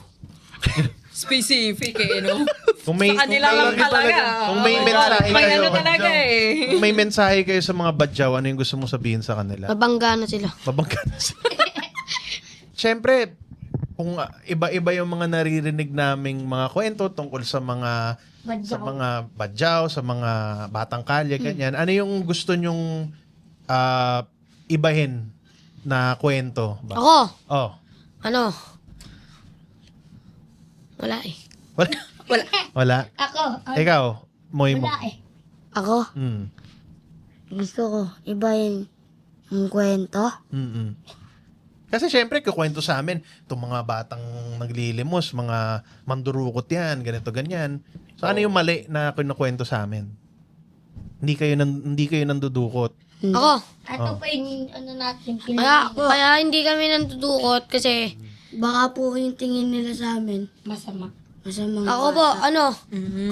Specific eh, no? Kung may, Sa kanila lang talaga. Kung may mensahe May kayo, ano talaga eh. kung may mensahe kayo sa mga badyaw, ano yung gusto mong sabihin sa kanila? Mabangga na sila. Mabangga na sila. Siyempre, kung iba-iba yung mga naririnig naming mga kwento tungkol sa mga badyaw, sa mga batang kalye, ganyan. Ano yung gusto nyong ibahin na kwento? Ba? Ako, Oh. wala eh. Wala. Wala. Ako. Ikaw, Moy mo. Wala eh. Ako, Gusto ko, ibahin yung kwento. Mm-mm. Kasi syempre, kukwento sa amin, itong mga batang naglilimos, mga mandurukot yan, ganito, ganyan. So, ano yung mali na kinukwento sa amin? Hindi kayo nandudukot. Ako, Ito pa yung ano natin. kaya hindi kami nandudukot kasi baka po yung tingin nila sa amin. Masama. Masamang ako po,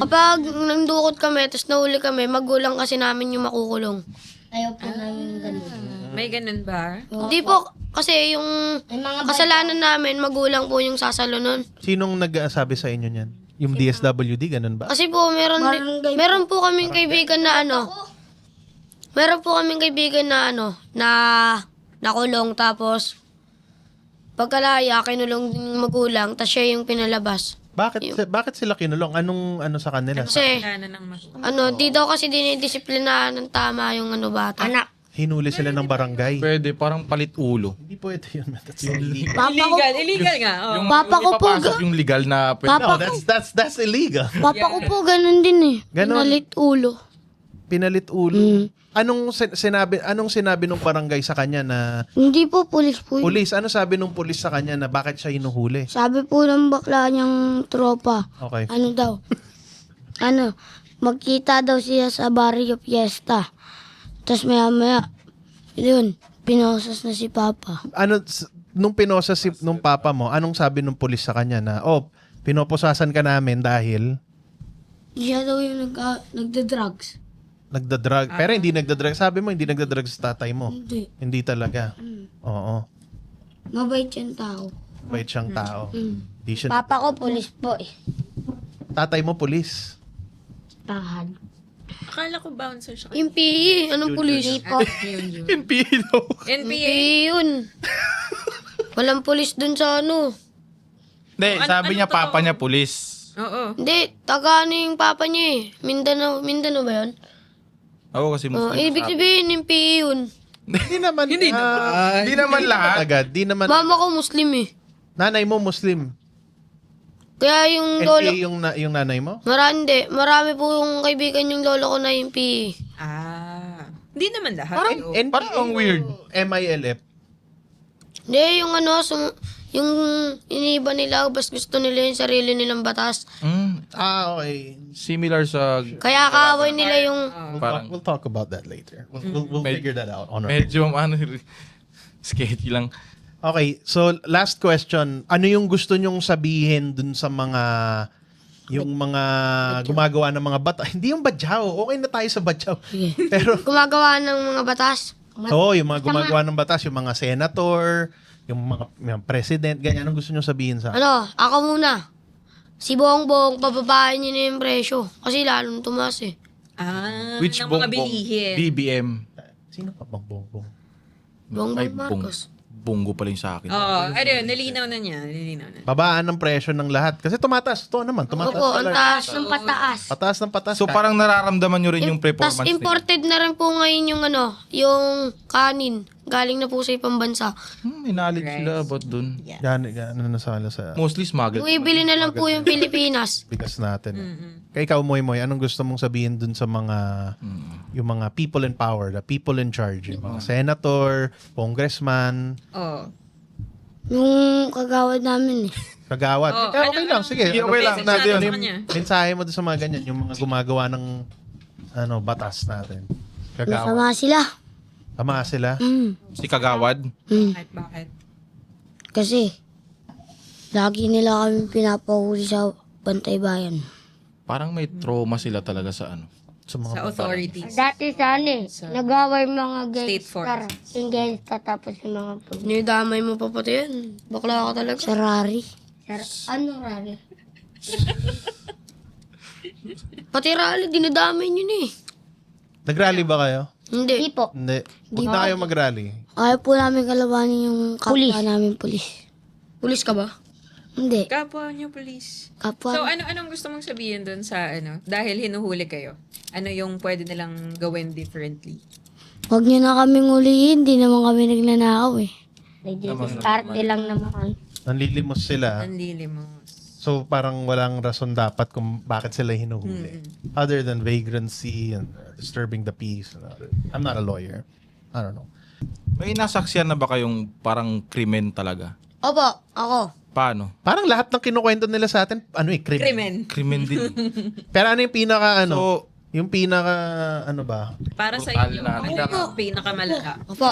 kapag nandukot kami, tapos nahuli kami, magulang kasi namin yung makukulong. Ayaw po namin ganun. May ganun ba? Hindi po, kasi yung May mga kasalanan namin, magulang po yung sasalo nun. Sinong nag-sabi sa inyo niyan? Yung DSWD, ganun ba? Kasi po, meron po kaming kaibigan na meron po kaming kaibigan na na nakulong tapos pagkalaya, kinulong yung magulang, tapos siya yung pinalabas. Bakit sila kinulong? Anong sa kanila? Kasi, Wala na ng magulang. di daw kasi dinidisiplinahan ng tama yung bata. Anak. Hinuli sila ng barangay. Pwede, parang palit ulo. Hindi pwede yun. That's illegal. Illegal nga. Oh. Yung Papa ko po, ipapasok yung legal na pwede. No, that's illegal. Papa ko po ganun din eh. Ganon. Pinalit ulo. Pinalit ulo. Anong sinabi nung barangay sa kanya na Hindi po, pulis po yun. pulis? Ano sabi nung pulis sa kanya na bakit siya hinuhuli? Sabi po ng bakla niyang tropa, Okay. ano daw, magkita daw siya sa barrio fiesta. Tapos maya, yun, pinosas na si Papa. Nung pinosa nung papa mo, anong sabi nung pulis sa kanya na, pinoposasan ka namin dahil Siya daw yung nagda-drugs. nagda-drug. Pero hindi nagda-drug. Sabi mo, hindi nagda-drug sa tatay mo. Hindi. Hindi talaga. Oo. Mabait yung tao. Bait siyang tao. Di siya, Papa ko pulis po eh. tatay mo, pulis. Tahad. Akala ko bouncer siya. Yung PE, anong pulis? Yun. NPA daw. NPA. PE yun. Walang pulis dun sa ano. Hindi, Ano- sabi anong niya papa totoo? niya pulis. Oo. Hindi, taga ano yung papa niya eh. Mindanao ba yun? Oo, kasi Oh, Muslim. ibig sabihin yung PE yun. Hindi naman. Hindi Hindi naman lahat. Agad. Di naman. Mama ko Muslim eh. Nanay mo Muslim. Kaya yung lolo, NPA yung nanay mo? marami po yung kaibigan yung lolo ko na yung PE. Hindi naman lahat. Parang- eh, oh. Parang ang weird. MILF. Hindi, yung ano, yung iniba nila, bas gusto nila yung sarili nilang batas. Okay. Similar sa Kaya kaaway nila yung, parang We'll talk about that later. We'll figure that out on our medyo sketchy lang. Okay, so last question. Ano yung gusto nyong sabihin dun sa mga yung mga gumagawa ng mga bata? Hindi yung badyaw. Okay na tayo sa badyaw. Pero gumagawa ng mga batas. yung mga gumagawa ng batas, yung mga senator, yung mga president, ganyan. Anong gusto nyong sabihin sa? Ano, ako muna. Si Bongbong, pababain niyo na yung presyo. Kasi lalong tumaas eh. Which ng mga bongbong? bilihin. BBM. Sino pa bang bongbong? Ay, Bongbong Marcos. Bongo pala yung sa akin. Oo, ayun, nilinaw na niya. Babaan ng presyo ng lahat. Kasi tumataas. Ito naman, tumataas. Opo, ang taas. Ng pataas. Pataas ng pataas. So parang nararamdaman nyo rin yung performance Tapos imported na rin po ngayon yung ano, yung kanin. Galing na po sa ibang bansa. May knowledge sila about dun. Yan, ano nasala sa Mostly smuggled. Bumibili na lang po yung Pilipinas. bigas natin. Kaya ikaw, Moy Moy, anong gusto mong sabihin dun sa mga yung mga people in power, the people in charge, yung mga senator, congressman, Oo. Yung kagawad namin eh. kagawad. Oh, Kaya okay lang, sige. Sige, Ano okay ba lang. yung natin, Sa ano yung kanya. mensahe mo dun sa mga ganyan, yung mga gumagawa ng batas natin. Kagawad. Masama sila. Tama sila. Si Kagawad. Bakit? Kasi, lagi nila kami pinapahuli sa Bantay Bayan. Parang may trauma sila talaga sa ano. Sa mga Sa authorities. Dati sa ano eh, nag-away mga State gangster. force. Yung gangster tapos yung mga Nidamay mo pa pati yan. Bakla ka talaga. sa Rari. Ano Rari? Pati rally, dinadamay nyo na eh. Nag-rally ba kayo? Hindi. Hindi po. Hindi. Huwag na kayo mag-rally. Ayaw po namin kalabanin yung kapwa namin pulis. Pulis ka ba? Hindi. Kapwa niyo, police. Kapwa. So, anong gusto mong sabihin dun sa, dahil hinuhuli kayo? Ano yung pwede nilang gawin differently? Huwag niyo na kaming ulihin. Hindi naman kami nagnanakaw eh. Starte lang naman. Nanlilimos sila. Nanlilimos. So parang walang rason dapat kung bakit sila hinuhuli. Other than vagrancy and disturbing the peace. I'm not a lawyer. I don't know. May nasaksiyan na ba kayong parang krimen talaga? Opo, ako. Paano? Parang lahat ng kinukwento nila sa atin, krimen. Krimen. Krimen din. Pero ano yung pinaka, So, yung pinaka, ba? Para sa Brutal inyo, na ano yung pinakamalala? Opo.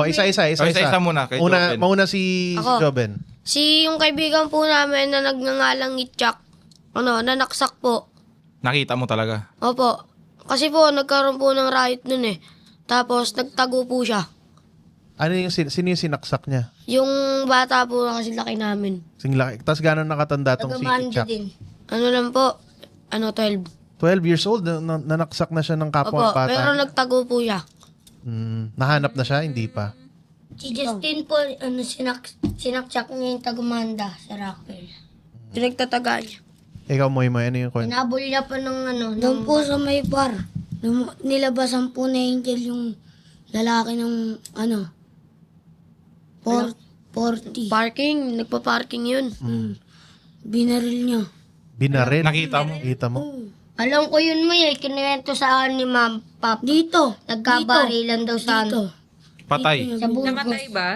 Isa-isa. isa muna, kay Joven. Mauna si Ako. Joven. Si yung kaibigan po namin na nagngangalang Itchak, nanaksak po. Nakita mo talaga. Opo. Kasi po, nagkaroon po ng riot nun eh. Tapos, nagtago po siya. Ano yung, sino yung sinaksak niya? Yung bata po na kasi laki namin. Singlaki. Tapos gano'n nakatanda tong si Tagamando Chuck? din. Ano lang po, 12. 12 years old, nanaksak na siya ng Opo, kapwa bata. pero nagtago po siya. Nahanap na siya? Hindi pa. Si Justin po, sinaksak niya yung tagumanda sa Rockwell. Pinagtataga niya. Ikaw, Moy Moy, ano yung kwento? Inabol niya pa ng Doon po sa may bar. Nilabasan po na Angel yung lalaki ng 40. Parking, nagpa-parking yun. Binaril niya. Binaril? Nakita mo? Nakita mo? Alam ko yun mo kinuwento sa akin ni Ma'am Papa. Dito. Nagkabarilan daw sa dito. Patay. Sa Burgos. Namatay ba?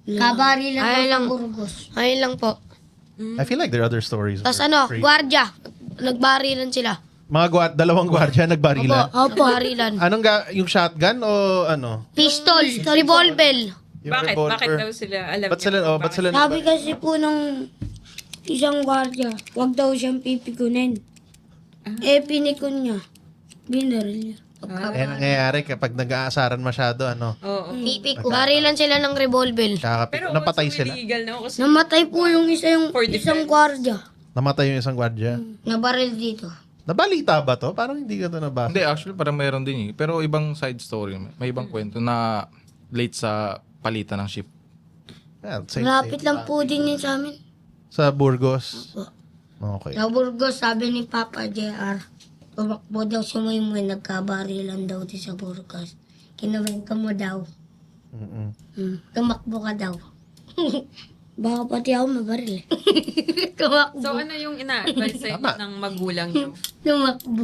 Kabarilan daw Ay sa lang. Burgos. Ayun lang po. I feel like there are other stories. Tapos where crazy- gwardya. Nagbarilan sila. Mga dalawang gwardiya nagbarilan. Opo, nagbarilan. Anong yung shotgun o ano? Pistol, revolver. Yung Bakit? revolver? Bakit daw sila? Alam Ba't niyo sila, kung ba't sila Sabi kasi po ng isang gwardiya, wag daw siyang pipikunin. Pinikon niya. Binaril niya. nangyayari kapag nag-aasaran masyado, Oo. Pipiko. Barilan sila ng revolver. Pero napatay also sila. illegal na kasi Namatay po yung For isang defense. gwardiya. Namatay yung isang gwardiya. Nabaril dito. Nabalita ba to? Parang hindi ka to nabasa. Hindi, actually parang mayroon din eh. Pero ibang side story. May ibang kwento na late sa palitan ng shift. Yeah, same, Malapit same. lang po din yun sa amin. Sa Burgos. Okay. Sa Burgos, sabi ni Papa JR, tumakbo daw si Moymoy, nagkabarilan daw di sa Burgos. Kinawento mo daw. Mm-mm. Tumakbo ka daw. Baka pati ako mabaril. Tumakbo. So ano yung ina-advise sa inyo Tama. ng magulang nyo? Tumakbo.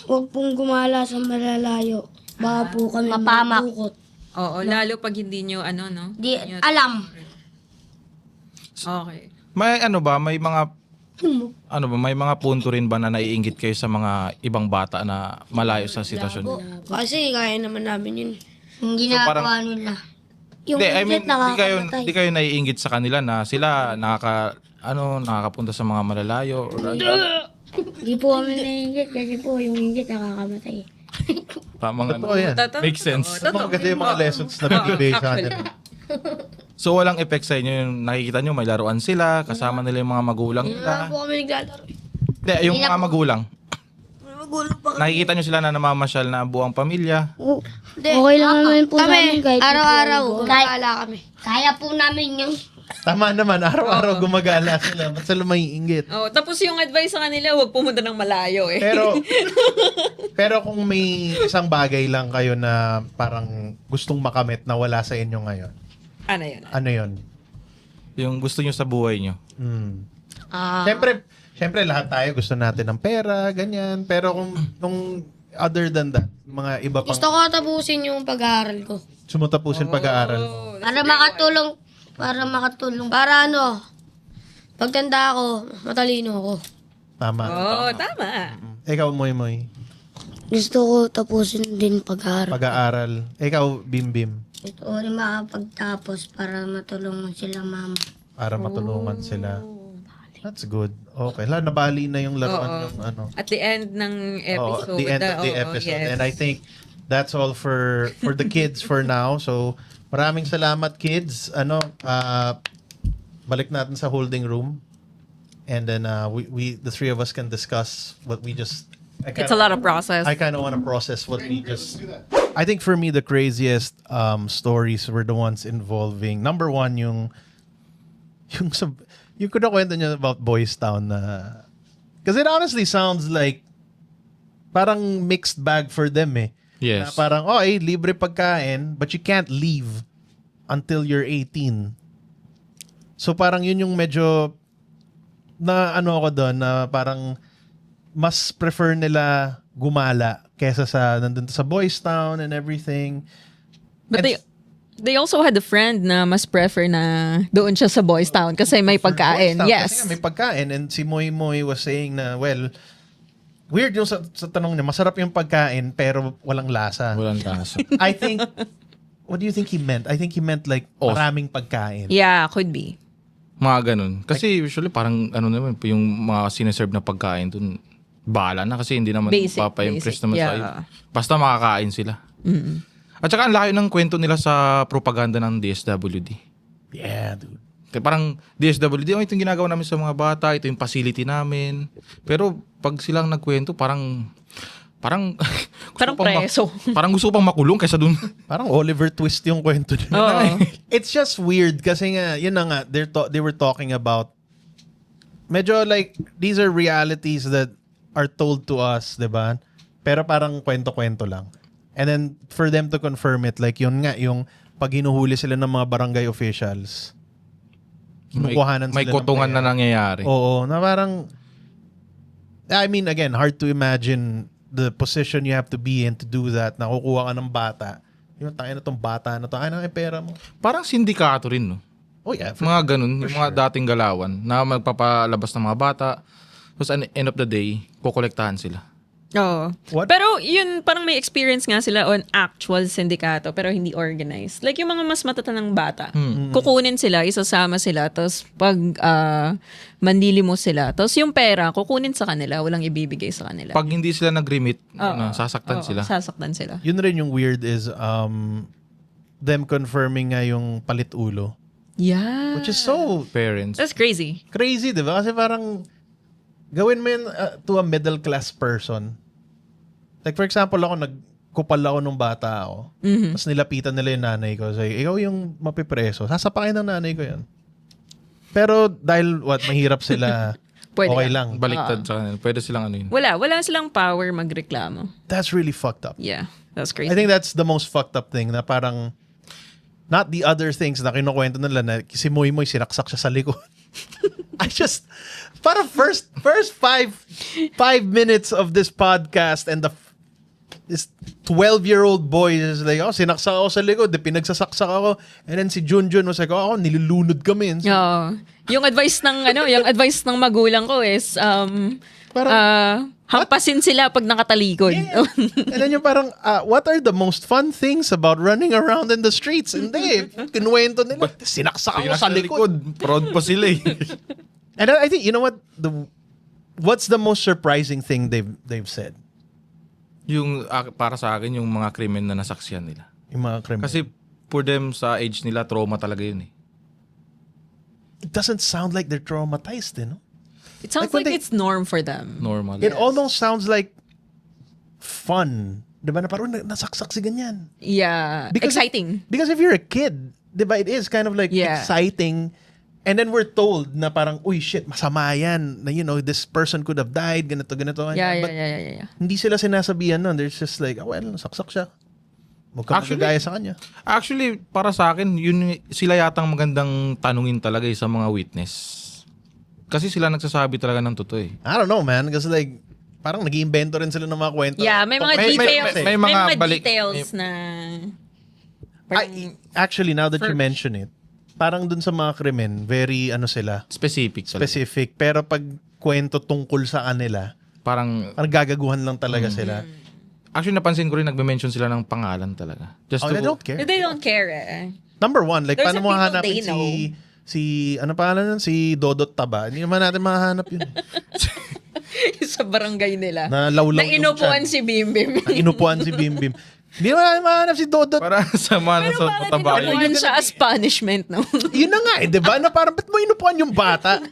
Wag pong gumala sa malalayo. Baka po kami Mapamak. mabukot. Oo, lalo pag hindi nyo ano, no? Di, Nyo- alam. Okay. May ano ba, may mga may mga punto rin ba na naiinggit kayo sa mga ibang bata na malayo sa sitwasyon niyo? Kasi kaya naman namin yun. Yung ginagawa parang- nila. Yung Hindi, I mean, inggit nakakamatay. di kayo naiinggit sa kanila na sila nakakapunta sa mga malalayo. Di po kami nainggit kasi po yung inggit nakakamatay. Tamang Totoo yan. Makes sense. Oo, Maganda yung mga lessons na binibigay sa kanila. So walang effect sa inyo yung nakikita nyo, may laruan sila, kasama nila yung mga magulang Wala nila. po kami naglalaro. Hindi, yung mga magulang. Magulang pa Nakikita nyo sila na namamasyal na buong pamilya. Hindi. Okay lang naman po sa amin Kami, kahit araw-araw, gumagala kami. Kaya po namin yung Tama naman, araw-araw gumagala sila. Ba't sila may inggit? Oh, tapos yung advice sa kanila, huwag pumunta ng malayo eh. Pero kung may isang bagay lang kayo na parang gustong makamit na wala sa inyo ngayon, Ano yun? ano yun? Yung gusto nyo sa buhay nyo. Siyempre lahat tayo gusto natin ng pera, ganyan. Pero kung other than that, mga iba pang Gusto ko tapusin yung pag-aaral ko. sumutapusin pag-aaral mo. para makatulong. Para ano, pagtanda ako, matalino ako. Tama. Oo, tama. Ikaw, Moy. Gusto ko tapusin din pag-aaral. Pag-aaral. Ikaw, Bim. Gusto ko rin makapagtapos para matulungan sila mama. Para matulungan sila. That's good. Okay. Nabali na yung laruan yung ano. At the end ng Oh, episode. the end of the Oo, episode. yes. And I think that's all for the kids for now. So, maraming salamat kids. Balik natin sa holding room. And then we the three of us can discuss what we just It's a lot of process. I kind of want to process what we just I think for me the craziest stories were the ones involving number one yung kwento niya about Boys Town na because it honestly sounds like parang mixed bag for them eh. Na Yes. parang libre pagkain but you can't leave until you're 18. So parang yun yung medyo na ako doon na parang mas prefer nila gumala kesa sa nandun sa Boys Town and everything. But they also had a friend na mas prefer na doon siya sa Boys Town kasi may For Boys pagkain. Town, Yes. Kasi nga may pagkain and si Moy was saying na weird yung sa tanong niya, masarap yung pagkain pero walang lasa. Walang lasa. I think, what do you think he meant? I think he meant like maraming pagkain. Yeah, could be. Mga ganun. Kasi usually parang naman, yung mga sineserve na pagkain dun, bahala na kasi hindi naman Basic, papa-impress basic. naman sa Yeah. iyo. Basta makakain sila. At saka ang laki ng kwento nila sa propaganda ng DSWD. Yeah, dude. Kaya parang DSWD, ito yung ginagawa namin sa mga bata, ito yung facility namin. Pero pag silang nagkwento, parang Parang gusto pang preso. parang gusto pang makulong kaysa dun. Parang Oliver Twist yung kwento niya. Oo. It's just weird kasi nga, yun na nga, they were talking about medyo like, these are realities that are told to us, di ba? Pero parang kwento-kwento lang. And then, for them to confirm it, like yun nga, yung pag hinuhuli sila ng mga barangay officials, kinukuhanan May sila ng kotongan na pera. nangyayari. Oo, na parang, I mean, again, hard to imagine the position you have to be in to do that. Nakukuha ka ng bata. Yung tayo na tong bata na to, ay, ang pera mo. Parang sindikato rin, no? Oh yeah, Mga ganun, yung mga dating galawan na magpapalabas ng mga bata. Tapos at the end of the day, kukolektahan sila. Oo. What? Pero yun, parang may experience nga sila on actual sindikato pero hindi organized. Like yung mga mas matatanang bata, kukunin sila, isasama sila, tapos pag mandili mo sila, tapos yung pera, kukunin sa kanila, walang ibibigay sa kanila. Pag hindi sila nag-remit, sasaktan Oo, sila. Sasaktan sila. Yun rin yung weird is them confirming nga yung palit ulo. Yeah. Which is so Parents. That's crazy. crazy, di ba? Kasi parang gawin mo yun to a middle class person. Like for example, ako kupal ako nung bata ako. Tapos nilapitan nila yung nanay ko. Say, ikaw yung mapipreso. Sasapakin ng nanay ko yan. Pero dahil mahirap sila, Pwede okay yan. lang. Baliktad sa kanila. Pwede silang ano yun. Wala silang power magreklamo. That's really fucked up. Yeah, that's crazy. I think that's the most fucked up thing na parang not the other things na kinukwento nila na si Moy Moy sinaksak siya sa likod. I just para first 5 minutes of this podcast and this 12-year-old boy is like, sinaksak ako sa likod, pinagsasaksak ako. And then si Junjun was like, nilulunod kami. And so, Yung advice ng magulang ko is hampasin sila pag nakatalikod. and then yung parang, what are the most fun things about running around in the streets? Hindi, kinuwento nila, sinaksak ako sa likod. Proud pa sila eh. And I think, you know what? What's the most surprising thing they've said? Yung para sa akin, yung mga krimen na nasaksihan nila. Yung mga krimen. Kasi for them, sa age nila, trauma talaga yun eh. It doesn't sound like they're traumatized, no? It sounds Like when like they- it's norm for them. Normal. It almost sounds like fun. Diba na parang nasaksak si ganyan. Yeah, Because- exciting. Because if you're a kid, diba, it is kind of like Yeah. exciting. And then we're told na parang, uy, shit, masama yan. Na, this person could have died, ganito. Yeah. But hindi sila sinasabihan nun. They're just like, well, nasaksak siya. Huwag ka Actually- magagaya sa kanya. Actually, para sa akin, yun sila yatang magandang tanungin talaga sa mga witness. Kasi sila nagsasabi talaga ng totoo eh. I don't know, man. Kasi like, parang nag-iimbento rin sila ng mga kwento. Yeah, may mga May- details. may mga balik- details na Actually, now that you mention it, parang dun sa mga krimen, very sila, Specific. specific. Pero pag kwento tungkol sa kanila, Parang, parang gagaguhan lang talaga sila. actually napansin ko rin, nagbe-mention sila ng pangalan talaga. Just Oh, to, they don't care. they don't care eh. Number one, like, There's paano some mo people hahanapin they know. ano pangalan nun? Si Dodot Taba. Hindi naman natin mahanap yun. Sa barangay nila. Na lawlaw Na yung inupuan tiyan. si Bim Bim. Ang inupuan si Bim Bim. Hindi naman natin mahanap si Dodot. para sa mga sa mataba yun. Inupuan siya as punishment, no? Yun na nga eh, di ba? Na parang, ba't mo inupuan yung bata?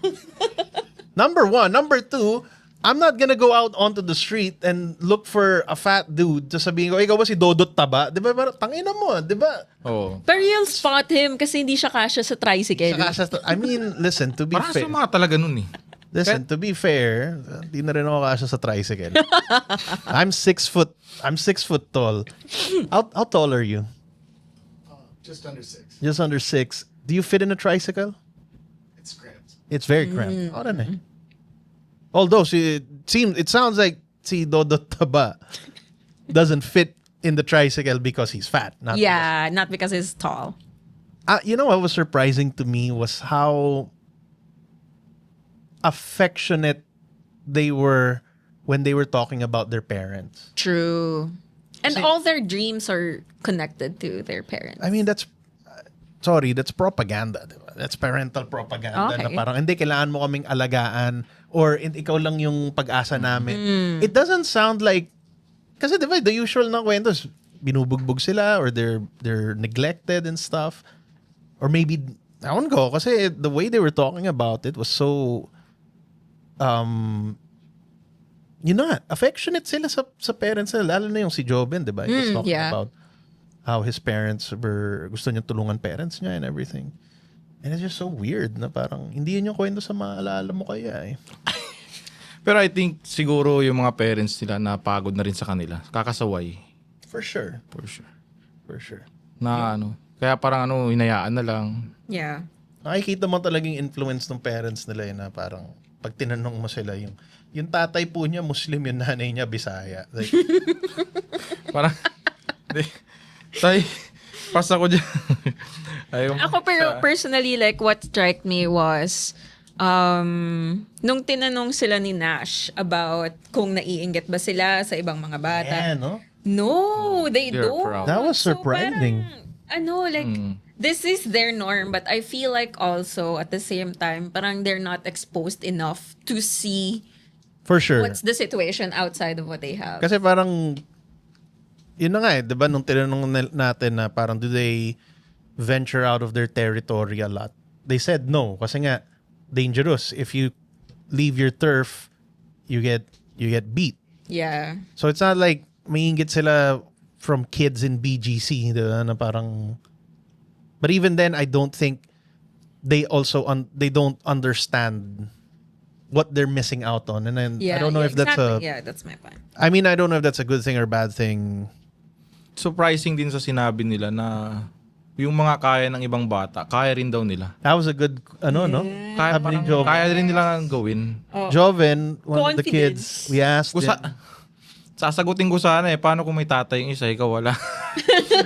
Number one. Number two, I'm not gonna go out onto the street and look for a fat dude to sabihin ko, ikaw ba si Dodot Taba? Di ba? Parang, tangina mo, di ba? Oo. Pero you'll spot him kasi hindi siya kasya sa tricycle. I mean, listen, to be Parang fair. sa mga talaga nun eh. Listen, to be fair, di na rin ako kasya sa tricycle. I'm 6 foot tall. How tall are you? Just under 6. Just under 6. Do you fit in a tricycle? It's cramped. It's very cramped. Oh, na eh. Although it sounds like si Dodo Taba doesn't fit in the tricycle because he's fat. Not Yeah, not because he's tall. you know what was surprising to me was how affectionate they were when they were talking about their parents. True. And all their dreams are connected to their parents. I mean, that's propaganda. Diba? That's parental propaganda na Okay. parang hindi kailangan mo kaming alagaan or ikaw lang yung pag-asa namin. It doesn't sound like kasi diba the usual na kwentos binubugbog sila or they're neglected and stuff. Or maybe I don't know kasi the way they were talking about it was so affectionate sila sa parents nila. Lalo na yung si Joben, di ba? He was talking yeah. about how his parents gusto niya tulungan parents niya and everything. And it's just so weird na parang hindi yun yung kwento sa maalala mo kaya eh. Pero I think siguro yung mga parents nila napagod na rin sa kanila. Kakasaway. For sure. For sure. For sure. Na kaya parang hinayaan na lang. Yeah. Nakikita mo talagang influence ng parents nila na parang pag tinanong mo sila yung tatay po niya Muslim, yung nanay niya Bisaya. Like, Parang, tay, pas ako dyan. Ayaw. Ako pero personally, like what struck me was nung tinanong sila ni Nash about kung naiinggit ba sila sa ibang mga bata. yeah, no? No, they They're don't. proud. That was surprising. Parang, this is their norm, but I feel like also at the same time, parang they're not exposed enough to see For sure. what's the situation outside of what they have. Kasi parang, yun na nga eh, di ba nung tinanong natin na parang do they venture out of their territory a lot? They said no, kasi nga, dangerous. If you leave your turf, you get beat. Yeah. So it's not like maingit sila from kids in BGC, diba? Na parang, but even then, I don't think they also they don't understand what they're missing out on. And then I don't know if that's that's my point. I mean, I don't know if that's a good thing or bad thing. Surprising din sa sinabi nila na yung mga kaya ng ibang bata, kaya rin daw nila. That was a good, no? Kaya, Sabi ni parang, Joven. kaya rin nila gawin. Joven, one of the Confidence. kids, we asked Kung him. sasagutin ko sana paano kung may tatay yung isa, ikaw wala.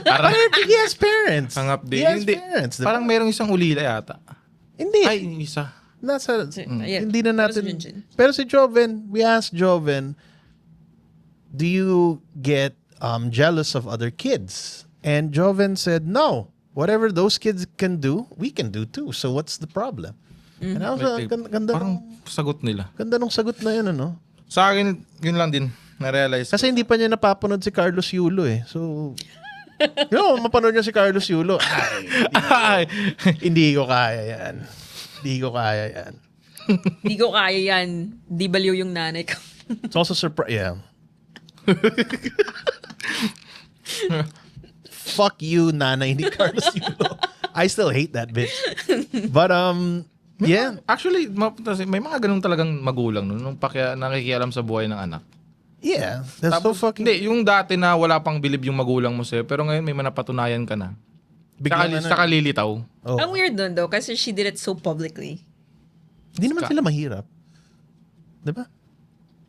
Parang He has parents. ang He update. has Hindi, parents. Diba? parang merong isang ulila yata. Hindi. Ay, isa. Nasa, Yeah. hindi na Pero si natin. Junjun. Pero si Joven, we asked Joven, do you get jealous of other kids? And Joven said, no. Whatever those kids can do, we can do too. So what's the problem? And I was like, ganda, Parang sagot nila. ganda nung sagot na yun, ano? Sa akin, yun lang din. Na-realize ko. Kasi hindi pa niya napapanood si Carlos Yulo eh. So, mapanood niya si Carlos Yulo. Ay, hindi ko kaya yan. Hindi ko kaya yan. Hindi ko kaya yan. Di baliw yung nanay ko. It's also surprise. Yeah. Fuck you, nanay ni Carlos Yulo. I still hate that bitch. But yeah. Actually, may mga ganun talagang magulang nung nakikialam sa buhay ng anak. Yeah. That's so fucking. Hindi, yung dati na wala pang bilib yung magulang mo sa'yo, pero ngayon may manapatunayan ka na. Biglang Saka lilitaw. Oh. Ang weird nun though, kasi she did it so publicly. Hindi naman sila mahirap. Diba?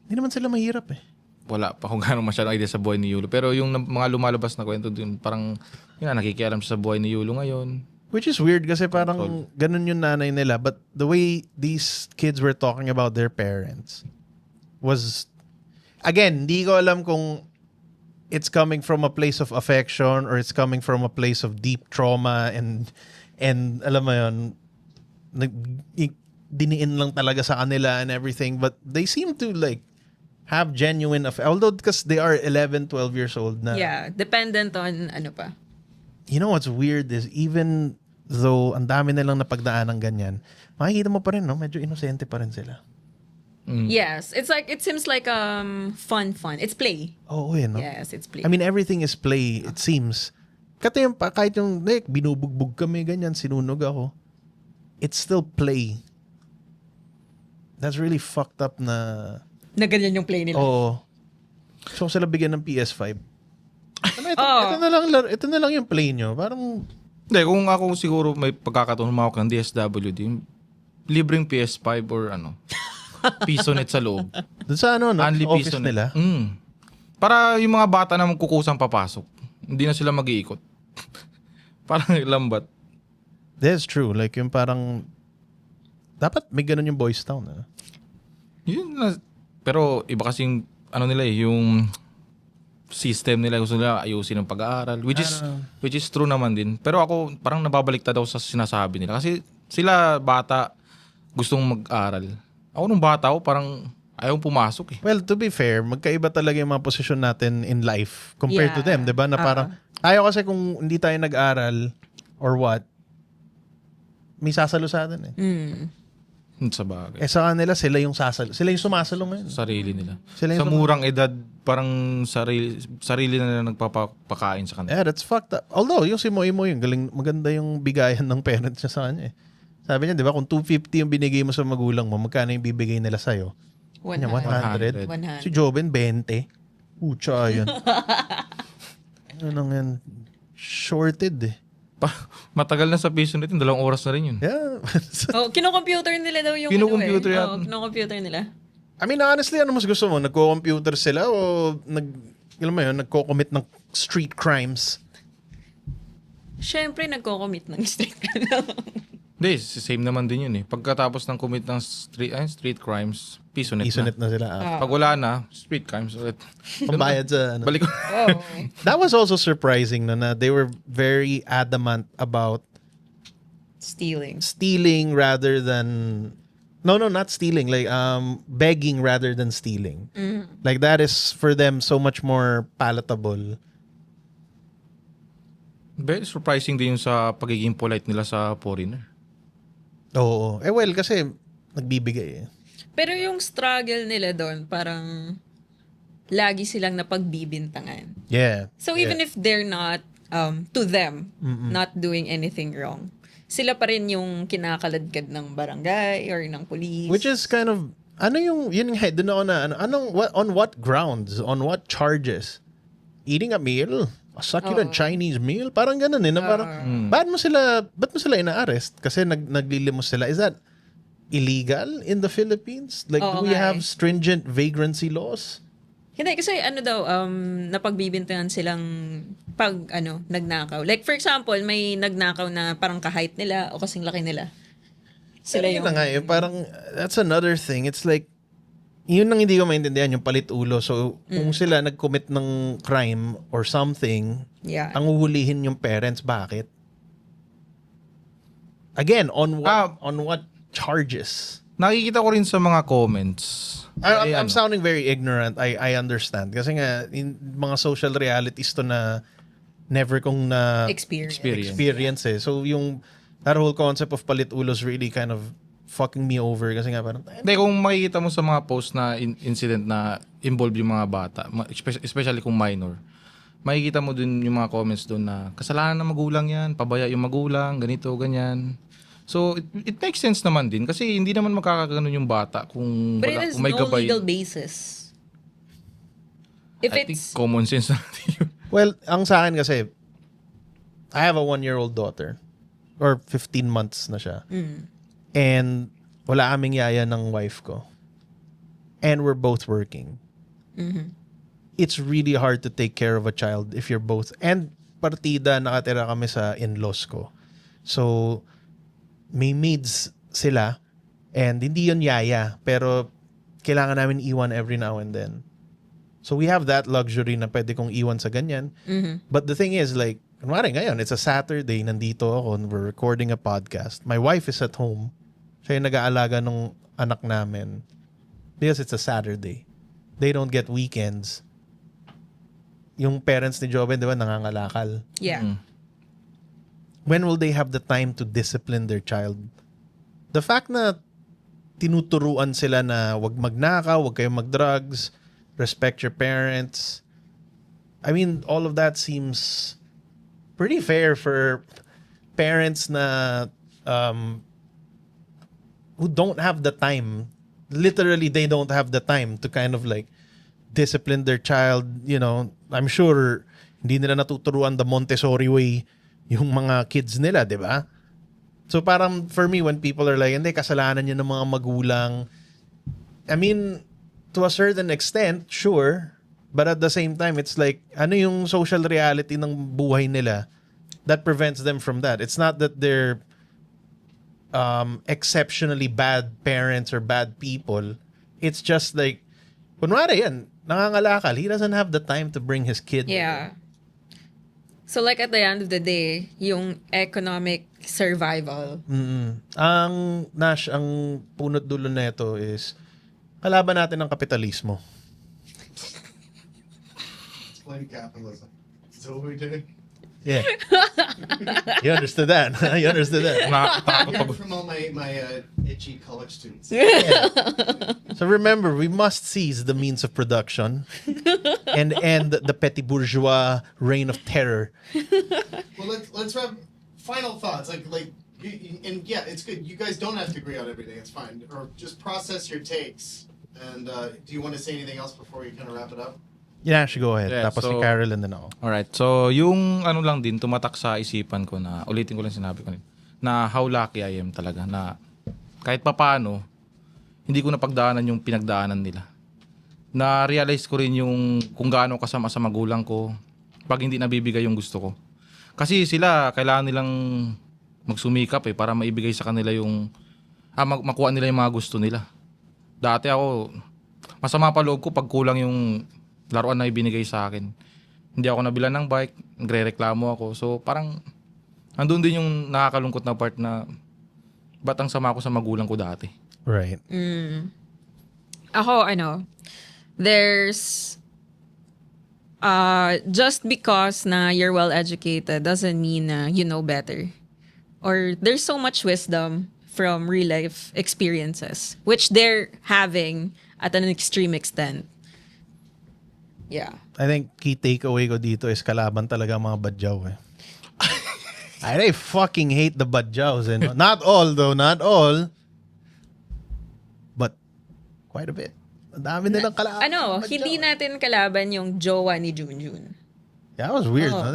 Hindi naman sila mahirap eh. Wala pa kung gano'ng masyadong idea sa buhay ni Yulo. Pero yung mga lumalabas na kwento dun, parang yun, nakikialam siya sa buhay ni Yulo ngayon. Which is weird kasi parang ganun yung nanay nila. But the way these kids were talking about their parents was, again, hindi ko alam kung it's coming from a place of affection or it's coming from a place of deep trauma and alam mo yun, diniin lang talaga sa kanila and everything. But they seem to like have genuine although because they are 11, 12 years old na. Yeah, dependent on ano pa. You know what's weird is even though ang dami nilang napagdaan ng ganyan, makikita mo pa rin, no? Medyo inosente pa rin sila. Yes, it's like, it seems like fun. It's play. Oo, no? Yes, it's play. I mean, everything is play, it seems. Kahit yung, binubugbog kami, ganyan, sinunog ako. It's still play. That's really fucked up na... Na ganyan yung play nila. Oo. So, sila bigyan ng PS5. Ano, ito na lang yung play nyo. Parang... Hindi, kung ako siguro may pagkakataon humawak ng DSWD, libreng PS5 or ano, PisoNet sa loob. Dun sa ano, no? Only Office PisoNet. nila. Para yung mga bata na magkukusang papasok, hindi na sila mag-iikot. Parang lambat. That's true. Like, yung parang... Dapat may ganun yung Boys Town. Yun na, pero iba kasing ano nila yung system nila, gusto nila ayusin ang pag-aaral, which is true naman din. Pero ako parang nababaliktad daw sa sinasabi nila kasi sila bata gustong mag-aral. Ako nung bata ako parang ayaw pumasok eh. Well, to be fair, magkaiba talaga yung mga posisyon natin in life compared to Yeah. them, 'di ba? Na parang tayo kasi kung hindi tayo nag-aral or what, may sasalo sa atin eh. Sa bagay. Sa kanila, sila yung sumasalo ngayon. Sarili nila. Sila yung Sa murang edad, parang sarili na nila nagpapakain sa kanila. Yeah, that's fucked up. Although, yung si Moy Moy, maganda yung bigayan ng parents niya sa kanya eh. Sabi niya, di ba, kung 250 yung binigay mo sa magulang mo, magkano yung bibigay nila sa'yo? 100. 100. Si Joven, 20. Pucha, yun. Ano nang yan? Shorted eh. Matagal na sa PisoNet, 2 oras na rin yun. Yeah. Kino-computer nila daw yung Kino-computer ano eh. yan. Kino-computer nila. I mean, honestly, ano mas gusto mo? Nagko-computer sila o nagko-commit ng street crimes? Syempre, nagko-commit ng street crime. Hindi, same naman din yun eh. Pagkatapos ng commit ng street crimes, PisoNet Isonet na. na sila. Pag wala na, street crimes ulit. Pambayad sa ano. Balik ko. That was also surprising no, na they were very adamant about stealing rather than no not stealing, like begging rather than stealing. Like that is for them so much more palatable. Very surprising din yung sa pagiging polite nila sa foreigner. Oo. Well, kasi nagbibigay eh. Pero yung struggle nila doon, parang lagi silang napagbibintangan. Yeah. So even if they're not, to them, not doing anything wrong, sila pa rin yung kinakaladkad ng barangay or ng police. Which is kind of, yun nga, dun ako na, on what grounds, on what charges? Eating a meal? A succulent Chinese meal? Parang ganun na parang, ba't mo sila ina-arrest? Kasi naglilimos sila. Is that illegal in the Philippines? Like, Oo do we nga have eh. stringent vagrancy laws? Hindi, kasi napagbibintangan silang pag, nagnakaw. Like, for example, may nagnakaw na parang ka-height nila o kasing laki nila. Sila Pero yun yung... na nga, parang, that's another thing. It's like, yun ang hindi ko maintindihan, yung palit ulo. So, kung sila nag-commit ng crime or something, Yeah. ang uhulihin yung parents, bakit? Again, on what charges? Nakikita ko rin sa mga comments. I'm sounding very ignorant. I understand. Kasi nga, in mga social realities to na never kong na experience eh. So, that whole concept of palit ulos really kind of fucking me over. Kasi nga parang, Hindi, kung makikita mo sa mga post na incident na involve yung mga bata, especially kung minor, makikita mo dun yung mga comments dun na kasalanan ng magulang yan, pabaya yung magulang, ganito, ganyan. So, it makes sense naman din kasi hindi naman makakaganon yung bata kung But it is kung may no gabay. legal basis. If I think it's... common sense natin yun. well, ang sa akin kasi, I have a 1-year-old daughter. Or 15 months na siya. And wala kaming yaya ng wife ko. And we're both working. It's really hard to take care of a child if you're both. And partida, nakatira kami sa in-laws ko. So, may maids sila. And hindi yun yaya. Pero kailangan namin iwan every now and then. So we have that luxury na pwede kong iwan sa ganyan. But the thing is, like, kunwari ngayon, it's a Saturday, nandito ako, and we're recording a podcast. My wife is at home. Siya yung nag-aalaga ng anak namin. Because it's a Saturday. They don't get weekends. Yung parents ni Joven, di ba, nangangalakal. Yeah. When will they have the time to discipline their child? The fact na tinuturuan sila na wag magnakaw, wag kayong mag-drugs, respect your parents. I mean, all of that seems pretty fair for parents na who don't have the time. Literally, they don't have the time to kind of like discipline their child. You know, I'm sure hindi nila natuturuan the Montessori way yung mga kids nila, di ba? So parang for me, when people are like, hindi, kasalanan yun ng mga magulang. I mean, to a certain extent, sure. But at the same time, it's like, ano yung social reality ng buhay nila that prevents them from that? It's not that they're exceptionally bad parents or bad people. It's just like, kunwari yan, nangangalakal. He doesn't have the time to bring his kid. Yeah. So like at the end of the day, yung economic survival. Ang punot dulo na ito is, kalaban natin ang kapitalismo. Explain capitalism. So what we doing? Yeah. You understood that. You understood that. Nakakatakot pag... From all my itchy college students. So remember, we must seize the means of production and end the petty bourgeois reign of terror. Well, let's wrap. Final thoughts, and yeah, it's good. You guys don't have to agree on everything. It's fine, or just process your takes. And do you want to say anything else before we kind of wrap it up? Yeah, actually, go ahead. Yeah, Tapos si so- Carol and then ako. Alright, so yung ano lang din, tumatak sa isipan ko na, ulitin ko lang sinabi ko na how lucky I am talaga na kahit papaano, hindi ko napagdaanan yung pinagdaanan nila. Na-realize ko rin yung kung gaano kasama sa magulang ko pag hindi nabibigay yung gusto ko. Kasi sila, kailangan nilang magsumikap para maibigay sa kanila yung, makuha nila yung mga gusto nila. Dati ako, masama pa loob ko pag kulang yung laruan na ibinigay sa akin. Hindi ako nabilan ng bike, nagre-reklamo ako. So parang andun din yung nakakalungkot na part na ba't ang sama ko sa magulang ko dati. Right. Ako, there's just because na you're well educated doesn't mean na you know better. Or there's so much wisdom from real life experiences which they're having at an extreme extent. Yeah. I think key takeaway ko dito is kalaban talaga ang mga badyaw eh. I fucking hate the badyaws. Eh, no? Not all though, not all. But quite a bit. Ang dami nilang kalaban. Hindi natin kalaban yung jowa ni Junjun. Yeah, that was weird. No?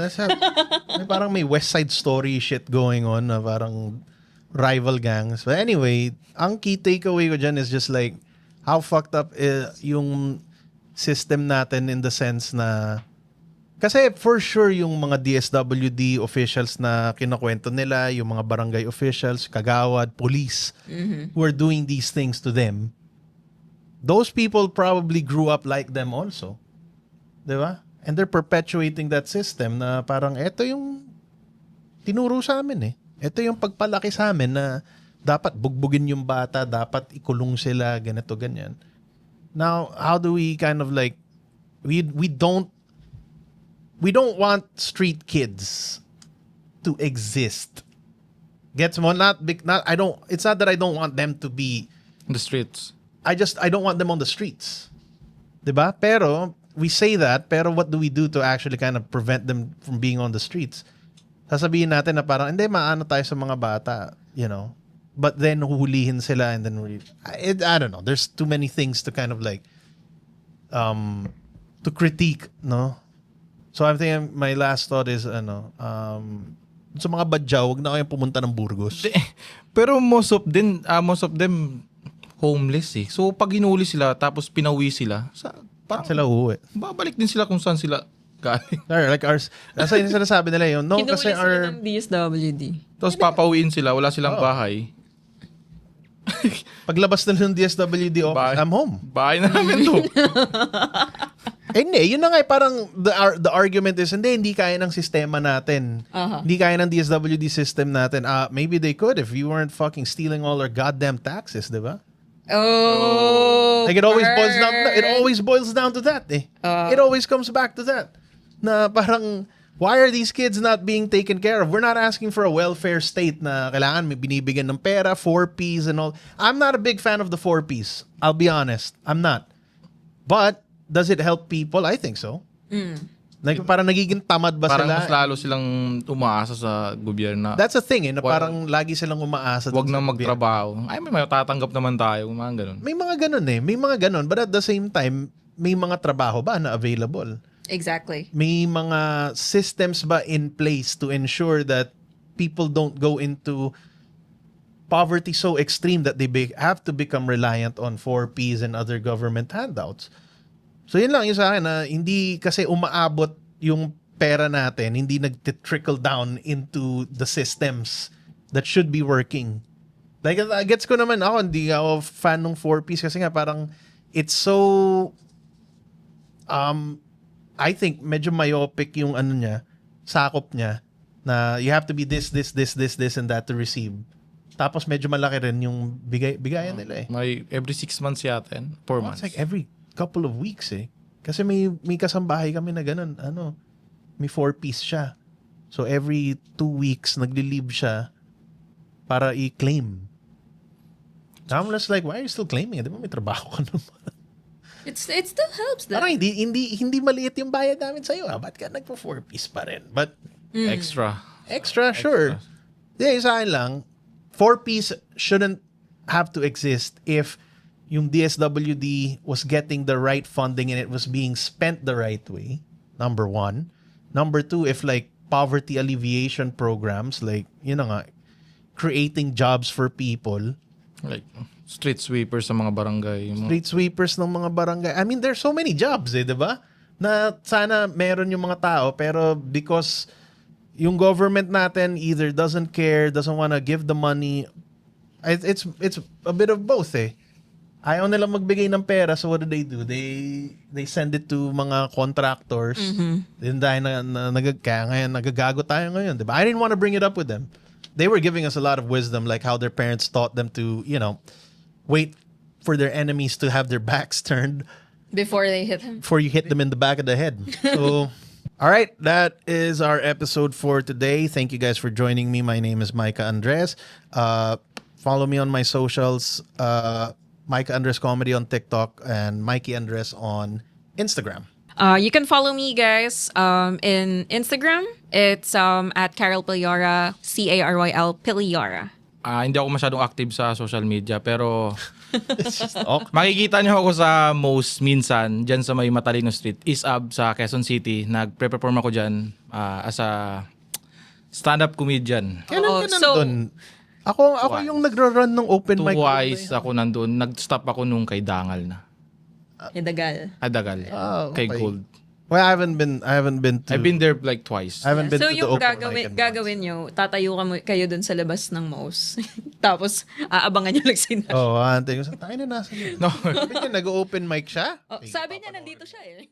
Parang may West Side Story shit going on na parang rival gangs. But anyway, ang key takeaway ko dyan is just like how fucked up yung system natin in the sense na kasi for sure yung mga DSWD officials na kinakwento nila, yung mga barangay officials, kagawad, police, who are doing these things to them, those people probably grew up like them also. Diba? And they're perpetuating that system na parang eto yung tinuro sa amin eh. Ito yung pagpalaki sa amin na dapat bugbugin yung bata, dapat ikulong sila, ganito, ganyan. Now, how do we kind of like, we don't want street kids to exist. Gets mo? It's not that I don't want them to be In the streets. I don't want them on the streets. 'Di ba? Pero we say that, pero what do we do to actually kind of prevent them from being on the streets? Sasabihin natin na parang hindi maano tayo sa mga bata, you know. But then huhulihin sila and then I don't know. There's too many things to kind of like to critique, no? So I'm thinking my last thought is sa mga badyaw, wag na kayong pumunta ng Burgos. Pero most of them homeless eh. So pag hinuli sila tapos pinauwi sila, parang Sila uuwi. babalik din sila kung saan sila galing. Like ours, nasa yung sinasabi nila yun. No, Hinuli kasi sila ng DSWD. Tapos papauwiin sila, wala silang bahay. paglabas na ng DSWD office, I'm home. Bahay na namin to. Hindi, yun na nga parang the argument is hindi kaya ng sistema natin. Hindi kaya ng DSWD system natin. Maybe they could if you weren't fucking stealing all our goddamn taxes, di ba? Oh, Like it always boils down to that eh. It always comes back to that. Na parang why are these kids not being taken care of? We're not asking for a welfare state na kailangan may binibigyan ng pera, 4Ps and all. I'm not a big fan of the 4Ps. I'll be honest. I'm not. But does it help people? I think so. Like parang nagiging tamad ba Parang sila? mas lalo silang umaasa sa gobyerno. That's a thing eh, na parang lagi silang umaasa. Wag dun nang sa gobyerno. magtrabaho. Ay, may matatanggap naman tayo. Mga ganun. May mga ganun eh. May mga ganun. But at the same time, may mga trabaho ba na available? exactly. May mga systems ba in place to ensure that people don't go into poverty so extreme that they have to become reliant on 4Ps and other government handouts? So yun lang yung sa akin na hindi kasi umaabot yung pera natin, hindi nag-trickle down into the systems that should be working. Like, gets ko naman ako, hindi ako fan ng 4Ps kasi nga parang it's so I think medyo myopic yung ano niya, sakop niya na you have to be this and that to receive. Tapos medyo malaki rin yung bigayan nila eh. May every 6 months yata yan. 4 months. It's like every couple of weeks eh. Kasi may kasambahay kami na ganun, may 4Ps siya. So every 2 weeks nagli-leave siya para i-claim. I'm just like, why are you still claiming? Di ba may trabaho ka naman? It still helps them. Parang hindi maliit yung bayad namin sa'yo. Ba't ka nagpo-4Ps pa rin? But Extra. sure. Yeah, sa akin lang, 4Ps shouldn't have to exist if yung DSWD was getting the right funding and it was being spent the right way. Number one. Number two, if like poverty alleviation programs, like, creating jobs for people. Like, street sweepers sa mga barangay. Street sweepers ng mga barangay. I mean, there's so many jobs di ba? Na sana meron yung mga tao, pero because yung government natin either doesn't care, doesn't wanna give the money, it's a bit of both eh. Ayaw nilang magbigay ng pera, so what do? They send it to mga contractors. Then dahil kaya ngayon, nagagago tayo ngayon, di ba? I didn't want to bring it up with them. They were giving us a lot of wisdom, like how their parents taught them to, wait for their enemies to have their backs turned Before they hit him. before you hit them in the back of the head. So, all right, that is our episode for today. Thank you guys for joining me. My name is Micah Andres. Follow me on my socials, Micah Andres Comedy on TikTok and Mikey Andres on Instagram. You can follow me, guys, in Instagram. It's at Carol Piliora, CARYL Piliora. Hindi ako masyadong active sa social media, pero Ok. makikita niyo ako sa most minsan dyan sa may Matalino Street, Isab sa Quezon City. Nagpe-perform ako dyan as a stand-up comedian. Kailan Oo, ka so- nandun? Ako yung nagro-run ng open mic. Twice ako nandun. Nag-stop ako nung kay Dangal na. Dagal. Dagal. Ah, Kay okay. Gold. Well, I haven't been to. I've been there like twice. I haven't been So to the yung open mic in months. gagawin nyo, tatayo kayo dun sa labas ng MOS. Tapos, aabangan nyo lang si Nash. Oh, ante ko sa tayo na nasa. No. Sabi niya, nag-open mic siya? Oh, sabi niya, nandito siya eh.